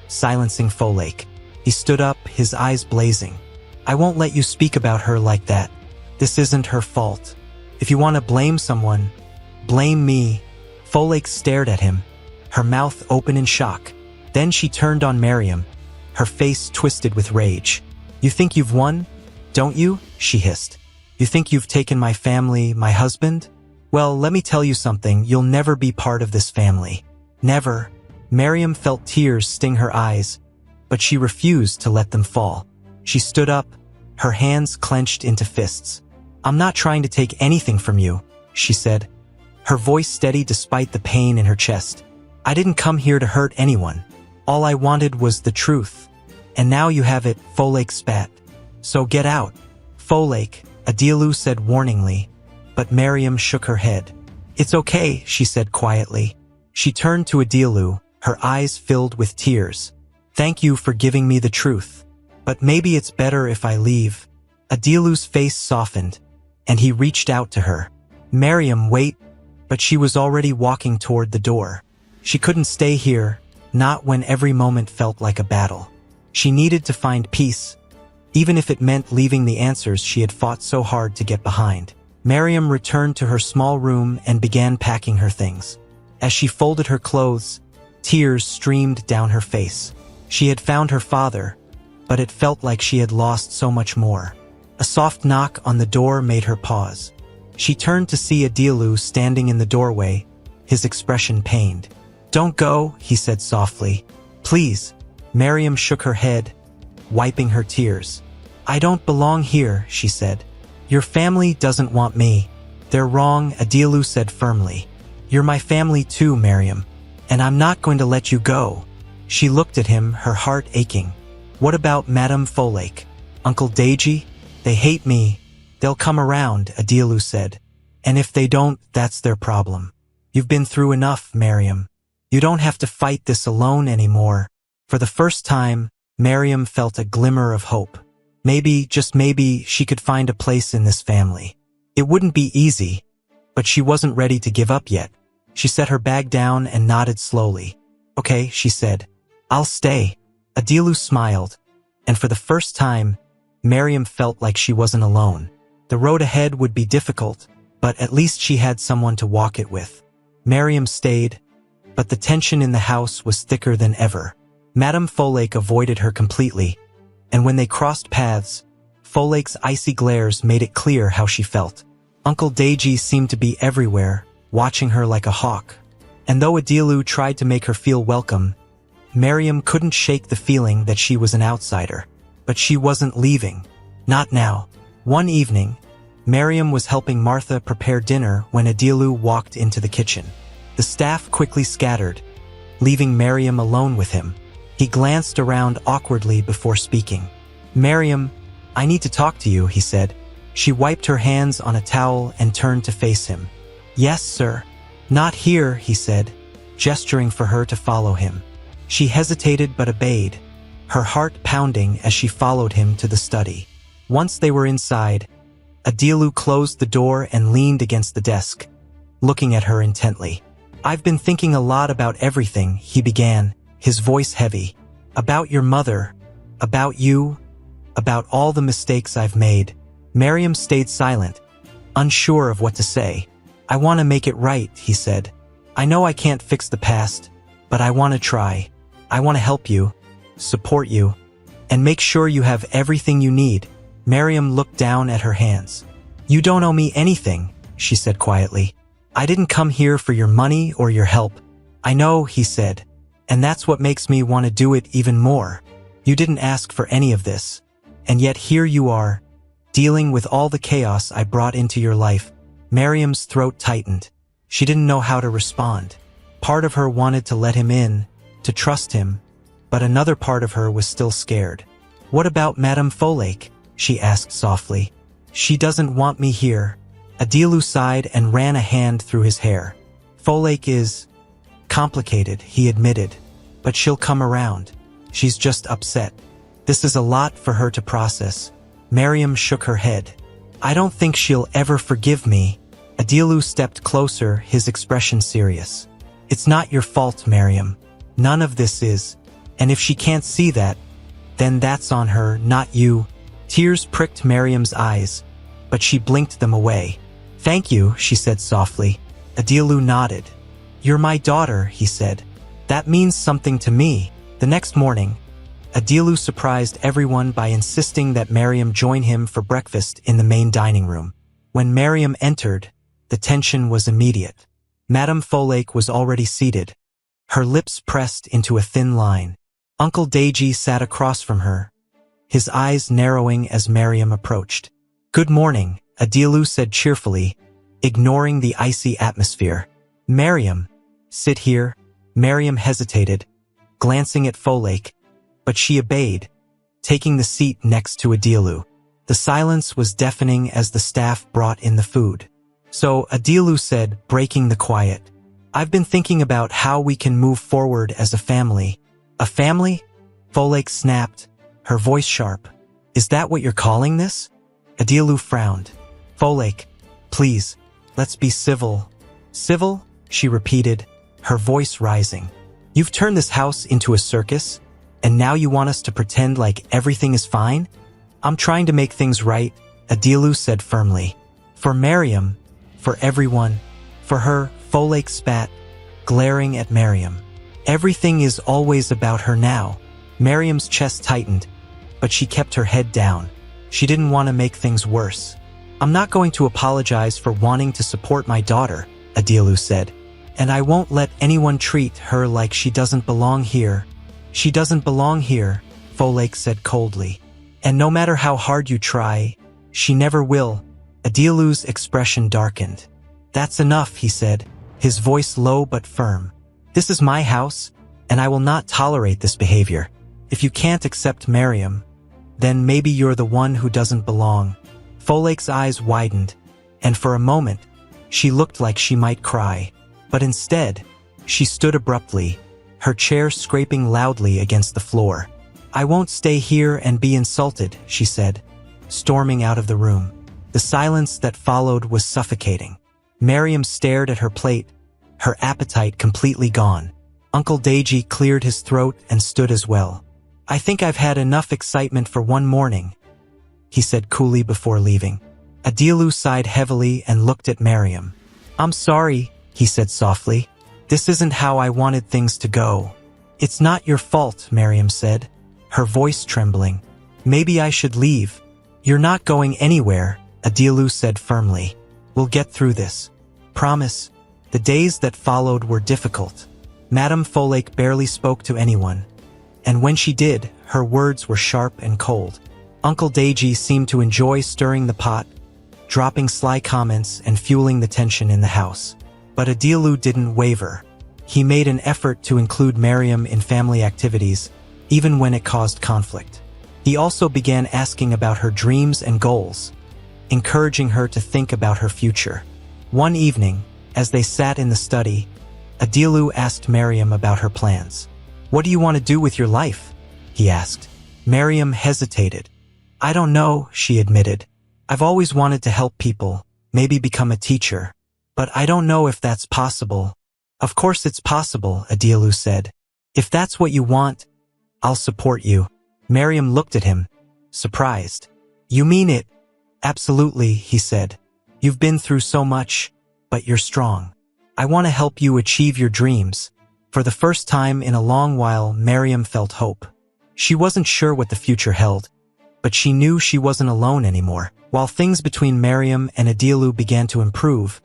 silencing Folake. He stood up, his eyes blazing. I won't let you speak about her like that. This isn't her fault. If you want to blame someone, blame me. Folake stared at him, her mouth open in shock. Then she turned on Miriam, her face twisted with rage. You think you've won, don't you? She hissed. You think you've taken my family, my husband? Well, let me tell you something, you'll never be part of this family. Never. Miriam felt tears sting her eyes, but she refused to let them fall. She stood up, her hands clenched into fists. I'm not trying to take anything from you, she said, her voice steady despite the pain in her chest. I didn't come here to hurt anyone. All I wanted was the truth. And now you have it, Folake spat. So get out. Folake, Adilu said warningly, but Miriam shook her head. It's okay, she said quietly. She turned to Adilu, her eyes filled with tears. Thank you for giving me the truth. But maybe it's better if I leave. Adilu's face softened, and he reached out to her. Miriam, wait. But she was already walking toward the door. She couldn't stay here, not when every moment felt like a battle. She needed to find peace, even if it meant leaving the answers she had fought so hard to get behind. Miriam returned to her small room and began packing her things. As she folded her clothes, tears streamed down her face. She had found her father, but it felt like she had lost so much more. A soft knock on the door made her pause. She turned to see Adilu standing in the doorway, his expression pained. Don't go, he said softly. Please. Miriam shook her head, wiping her tears. I don't belong here, she said. Your family doesn't want me. They're wrong, Adilu said firmly. You're my family too, Miriam, and I'm not going to let you go. She looked at him, her heart aching. What about Madame Folake? Uncle Deji? They hate me. They'll come around, Adilu said, And if they don't, that's their problem. You've been through enough, Miriam. You don't have to fight this alone anymore. For the first time, Miriam felt a glimmer of hope. Maybe, just maybe, she could find a place in this family. It wouldn't be easy, but she wasn't ready to give up yet. She set her bag down and nodded slowly. Okay, she said. I'll stay. Adilu smiled, and for the first time, Miriam felt like she wasn't alone. The road ahead would be difficult, but at least she had someone to walk it with. Miriam stayed, but the tension in the house was thicker than ever. Madame Folake avoided her completely, and when they crossed paths, Folake's icy glares made it clear how she felt. Uncle Deji seemed to be everywhere, watching her like a hawk. And though Adilu tried to make her feel welcome, Miriam couldn't shake the feeling that she was an outsider. But she wasn't leaving. Not now. One evening, Miriam was helping Martha prepare dinner when Adilu walked into the kitchen. The staff quickly scattered, leaving Miriam alone with him. He glanced around awkwardly before speaking. Miriam, I need to talk to you, he said. She wiped her hands on a towel and turned to face him. Yes, sir. Not here, he said, gesturing for her to follow him. She hesitated but obeyed, her heart pounding as she followed him to the study. Once they were inside, Adilu closed the door and leaned against the desk, looking at her intently. I've been thinking a lot about everything, he began, his voice heavy. About your mother, about you, about all the mistakes I've made. Miriam stayed silent, unsure of what to say. I want to make it right, he said. I know I can't fix the past, but I want to try. I want to help you, support you, and make sure you have everything you need. Miriam looked down at her hands. You don't owe me anything, she said quietly. I didn't come here for your money or your help. I know, he said, and that's what makes me want to do it even more. You didn't ask for any of this, and yet here you are, dealing with all the chaos I brought into your life. Miriam's throat tightened. She didn't know how to respond. Part of her wanted to let him in, to trust him, but another part of her was still scared. What about Madame Folake? She asked softly. She doesn't want me here. Adilu sighed and ran a hand through his hair. Folake is complicated, he admitted, but she'll come around. She's just upset. This is a lot for her to process. Miriam shook her head. I don't think she'll ever forgive me. Adilu stepped closer, his expression serious. It's not your fault, Miriam. None of this is. And if she can't see that, then that's on her, not you. Tears pricked Miriam's eyes, but she blinked them away. Thank you, she said softly. Adilu nodded. You're my daughter, he said. That means something to me. The next morning, Adilu surprised everyone by insisting that Miriam join him for breakfast in the main dining room. When Miriam entered, the tension was immediate. Madame Folake was already seated, her lips pressed into a thin line. Uncle Deji sat across from her, his eyes narrowing as Miriam approached. Good morning, Adilu said cheerfully, ignoring the icy atmosphere. Miriam, sit here. Miriam hesitated, glancing at Folake, but she obeyed, taking the seat next to Adilu. The silence was deafening as the staff brought in the food. So Adilu said, breaking the quiet, I've been thinking about how we can move forward as a family. A family? Folake snapped, her voice sharp. Is that what you're calling this? Adilu frowned. Folake, please, let's be civil. Civil? She repeated, her voice rising. You've turned this house into a circus, and now you want us to pretend like everything is fine? I'm trying to make things right, Adilu said firmly. For Miriam, for everyone, for her, Folake spat, glaring at Miriam. Everything is always about her now. Miriam's chest tightened, but she kept her head down. She didn't want to make things worse. I'm not going to apologize for wanting to support my daughter, Adilu said. And I won't let anyone treat her like she doesn't belong here. She doesn't belong here, Folake said coldly. And no matter how hard you try, she never will. Adilu's expression darkened. That's enough, he said, his voice low but firm. This is my house, and I will not tolerate this behavior. If you can't accept Miriam, then maybe you're the one who doesn't belong. Folake's eyes widened, and for a moment, She looked like she might cry, but instead, she stood abruptly, her chair scraping loudly against the floor. "I won't stay here and be insulted," she said, storming out of the room. The silence that followed was suffocating. Miriam stared at her plate, her appetite completely gone. Uncle Deji cleared his throat and stood as well. "I think I've had enough excitement for one morning," he said coolly before leaving. Adielu sighed heavily and looked at Miriam. "I'm sorry," he said softly. "This isn't how I wanted things to go." "It's not your fault," Miriam said, her voice trembling. "Maybe I should leave." "You're not going anywhere," Adielu said firmly. "We'll get through this. Promise." The days that followed were difficult. Madame Folake barely spoke to anyone, and when she did, her words were sharp and cold. Uncle Deji seemed to enjoy stirring the pot, dropping sly comments and fueling the tension in the house. But Adielu didn't waver. He made an effort to include Miriam in family activities, even when it caused conflict. He also began asking about her dreams and goals, encouraging her to think about her future. One evening, as they sat in the study, Adielu asked Miriam about her plans. "What do you want to do with your life?" he asked. Miriam hesitated. "I don't know," she admitted. "I've always wanted to help people, maybe become a teacher. But I don't know if that's possible." "Of course it's possible," Adielu said. "If that's what you want, I'll support you." Miriam looked at him, surprised. "You mean it?" "Absolutely," he said. "You've been through so much, but you're strong. I want to help you achieve your dreams." For the first time in a long while, Miriam felt hope. She wasn't sure what the future held, but she knew she wasn't alone anymore. While things between Miriam and Adielu began to improve,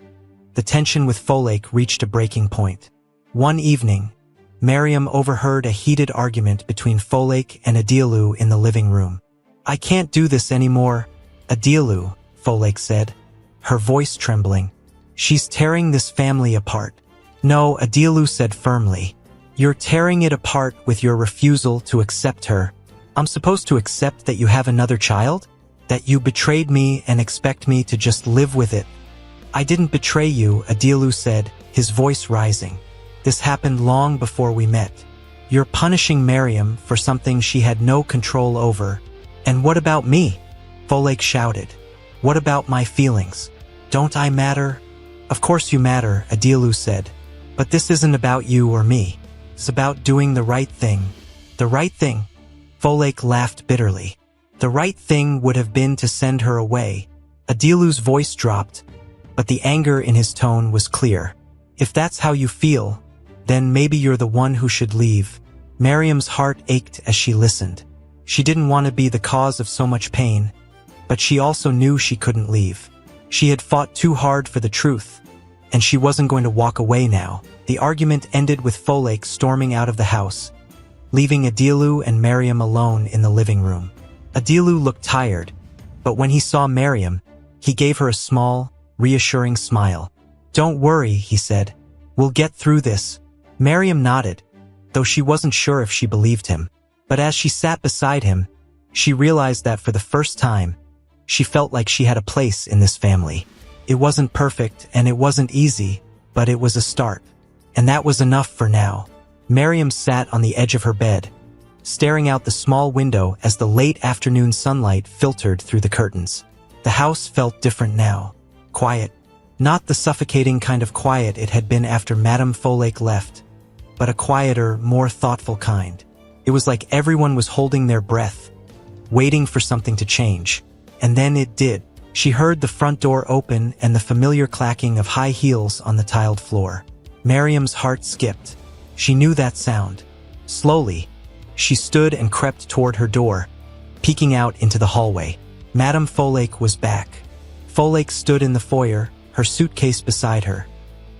the tension with Folake reached a breaking point. One evening, Miriam overheard a heated argument between Folake and Adielu in the living room. "I can't do this anymore, Adielu," Folake said, her voice trembling. "She's tearing this family apart." "No," Adielu said firmly. "You're tearing it apart with your refusal to accept her." "I'm supposed to accept that you have another child? That you betrayed me and expect me to just live with it?" "I didn't betray you," Adielu said, his voice rising. "This happened long before we met. You're punishing Miriam for something she had no control over." "And what about me?" Folake shouted. "What about my feelings? Don't I matter?" "Of course you matter," Adielu said. "But this isn't about you or me. It's about doing the right thing." "The right thing?" Folake laughed bitterly. "The right thing would have been to send her away." Adielu's voice dropped, but the anger in his tone was clear. "If that's how you feel, then maybe you're the one who should leave." Miriam's heart ached as she listened. She didn't want to be the cause of so much pain, but she also knew she couldn't leave. She had fought too hard for the truth, and she wasn't going to walk away now. The argument ended with Folake storming out of the house, leaving Adielu and Miriam alone in the living room. Adielu looked tired, but when he saw Miriam, he gave her a small, reassuring smile. "Don't worry," he said. "We'll get through this." Miriam nodded, though she wasn't sure if she believed him. But as she sat beside him, she realized that for the first time, she felt like she had a place in this family. It wasn't perfect and it wasn't easy, but it was a start. And that was enough for now. Miriam sat on the edge of her bed, staring out the small window as the late afternoon sunlight filtered through the curtains. The house felt different now. Quiet. Not the suffocating kind of quiet it had been after Madame Folake left, but a quieter, more thoughtful kind. It was like everyone was holding their breath, waiting for something to change. And then it did. She heard the front door open and the familiar clacking of high heels on the tiled floor. Miriam's heart skipped. She knew that sound. Slowly, she stood and crept toward her door, peeking out into the hallway. Madame Folake was back. Folake stood in the foyer, her suitcase beside her,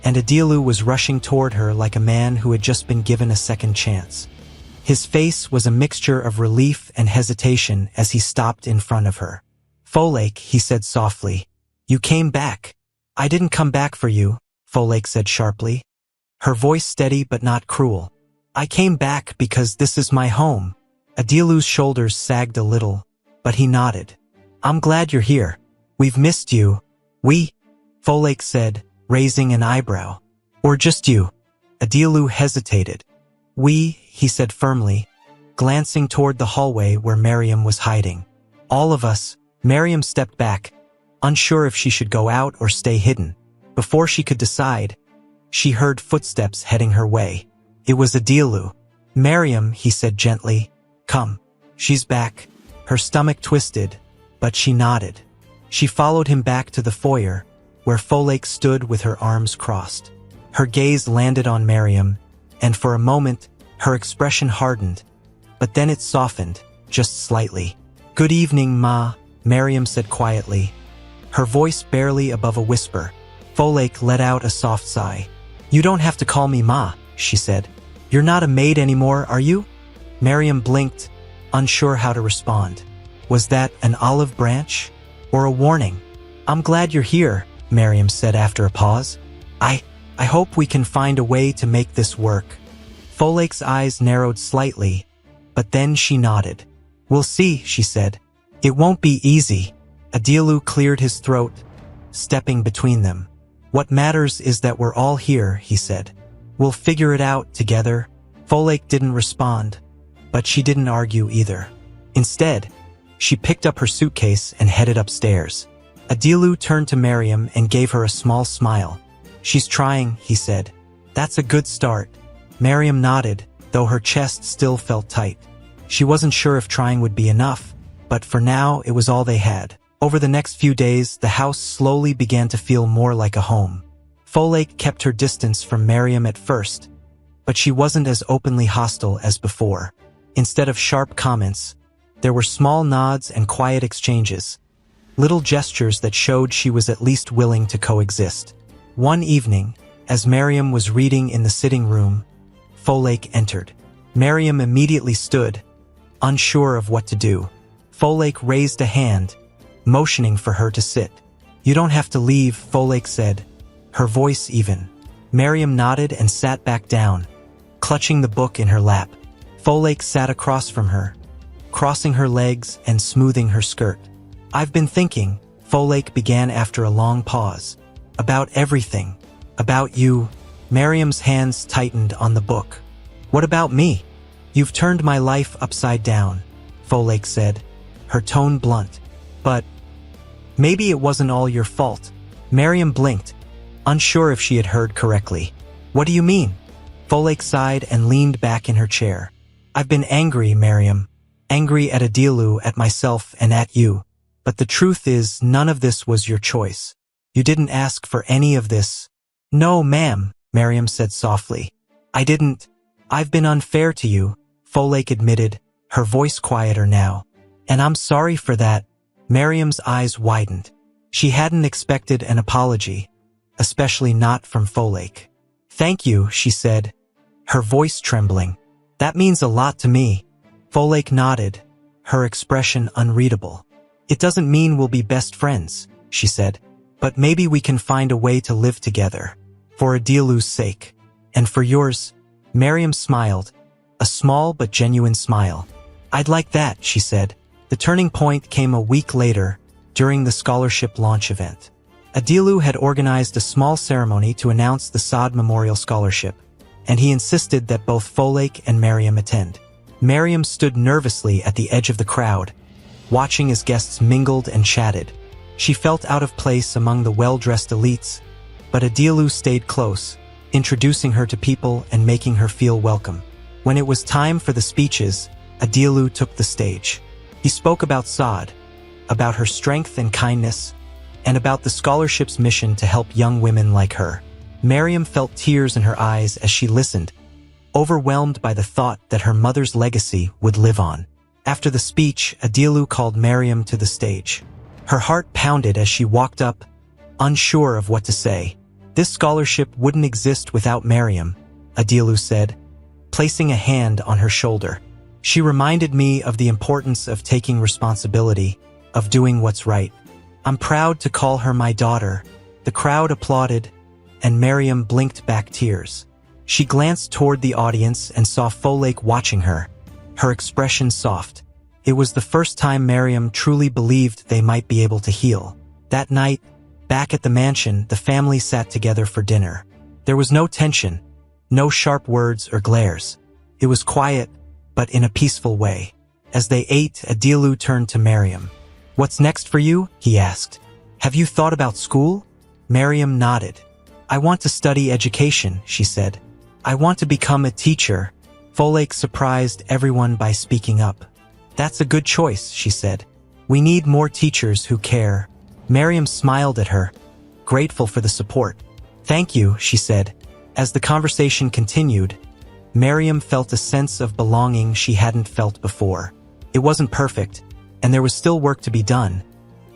and Adielu was rushing toward her like a man who had just been given a second chance. His face was a mixture of relief and hesitation as he stopped in front of her. "Folake," he said softly, "you came back." "I didn't come back for you," Folake said sharply, her voice steady but not cruel. "I came back because this is my home." Adielu's shoulders sagged a little, but he nodded. "I'm glad you're here. We've missed you." "We?" Folake said, raising an eyebrow. Or just you? Adielu hesitated. We, he said firmly, glancing toward the hallway where Miriam was hiding. All of us. Miriam stepped back, unsure if she should go out or stay hidden. Before she could decide, she heard footsteps heading her way. It was Adielu. Miriam, he said gently, come. She's back. Her stomach twisted, but she nodded. She followed him back to the foyer, where Folake stood with her arms crossed. Her gaze landed on Miriam, and for a moment, her expression hardened, but then it softened, just slightly. Good evening, Ma, Miriam said quietly, her voice barely above a whisper. Folake let out a soft sigh. You don't have to call me Ma, she said. You're not a maid anymore, are you? Miriam blinked, unsure how to respond. Was that an olive branch? Or a warning? I'm glad you're here, Miriam said after a pause. I hope we can find a way to make this work. Folake's eyes narrowed slightly, but then she nodded. We'll see, she said. It won't be easy. Adielu cleared his throat, stepping between them. What matters is that we're all here, he said. We'll figure it out together. Folake didn't respond, but she didn't argue either. Instead, she picked up her suitcase and headed upstairs. Adielu turned to Miriam and gave her a small smile. She's trying, he said. That's a good start. Miriam nodded, though her chest still felt tight. She wasn't sure if trying would be enough, but for now it was all they had. Over the next few days, the house slowly began to feel more like a home. Folake kept her distance from Miriam at first, but she wasn't as openly hostile as before. Instead of sharp comments, there were small nods and quiet exchanges, little gestures that showed she was at least willing to coexist. One evening, as Miriam was reading in the sitting room, Folake entered. Miriam immediately stood, unsure of what to do. Folake raised a hand, motioning for her to sit. You don't have to leave, Folake said, her voice even. Miriam nodded and sat back down, clutching the book in her lap. Folake sat across from her, crossing her legs and smoothing her skirt. I've been thinking, Folake began after a long pause, about everything, about you. Miriam's hands tightened on the book. What about me? You've turned my life upside down, Folake said, her tone blunt. But maybe it wasn't all your fault. Miriam blinked, unsure if she had heard correctly. What do you mean? Folake sighed and leaned back in her chair. I've been angry, Miriam. Angry at Adielu, at myself, and at you. But the truth is, none of this was your choice. You didn't ask for any of this. No, ma'am, Miriam said softly. I didn't. I've been unfair to you, Folake admitted, her voice quieter now. And I'm sorry for that. Miriam's eyes widened. She hadn't expected an apology, especially not from Folake. Thank you, she said, her voice trembling. That means a lot to me. Folake nodded, her expression unreadable. It doesn't mean we'll be best friends, she said, but maybe we can find a way to live together. For Adielu's sake. And for yours. Miriam smiled, a small but genuine smile. I'd like that, she said. The turning point came a week later, during the scholarship launch event. Adielu had organized a small ceremony to announce the Saad Memorial Scholarship, and he insisted that both Folake and Miriam attend. Miriam stood nervously at the edge of the crowd, watching as guests mingled and chatted. She felt out of place among the well-dressed elites, but Adielu stayed close, introducing her to people and making her feel welcome. When it was time for the speeches, Adielu took the stage. He spoke about Saad, about her strength and kindness, and about the scholarship's mission to help young women like her. Miriam felt tears in her eyes as she listened, overwhelmed by the thought that her mother's legacy would live on. After the speech, Adielu called Miriam to the stage. Her heart pounded as she walked up, unsure of what to say. This scholarship wouldn't exist without Miriam, Adielu said, placing a hand on her shoulder. She reminded me of the importance of taking responsibility, of doing what's right. I'm proud to call her my daughter. The crowd applauded, and Miriam blinked back tears. She glanced toward the audience and saw Folake watching her, her expression soft. It was the first time Miriam truly believed they might be able to heal. That night, Back at the mansion, the family sat together for dinner. There was no tension, no sharp words or glares. It was quiet, but in a peaceful way. As they ate, Adilu turned to Miriam. "What's next for you?" he asked. "Have you thought about school?" Miriam nodded. "I want to study education," she said. "I want to become a teacher." Folake surprised everyone by speaking up. "That's a good choice," she said. "We need more teachers who care." Miriam smiled at her, grateful for the support. "Thank you," she said. As the conversation continued, Miriam felt a sense of belonging she hadn't felt before. It wasn't perfect, and there was still work to be done,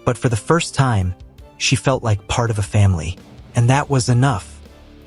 but for the first time, she felt like part of a family, and that was enough.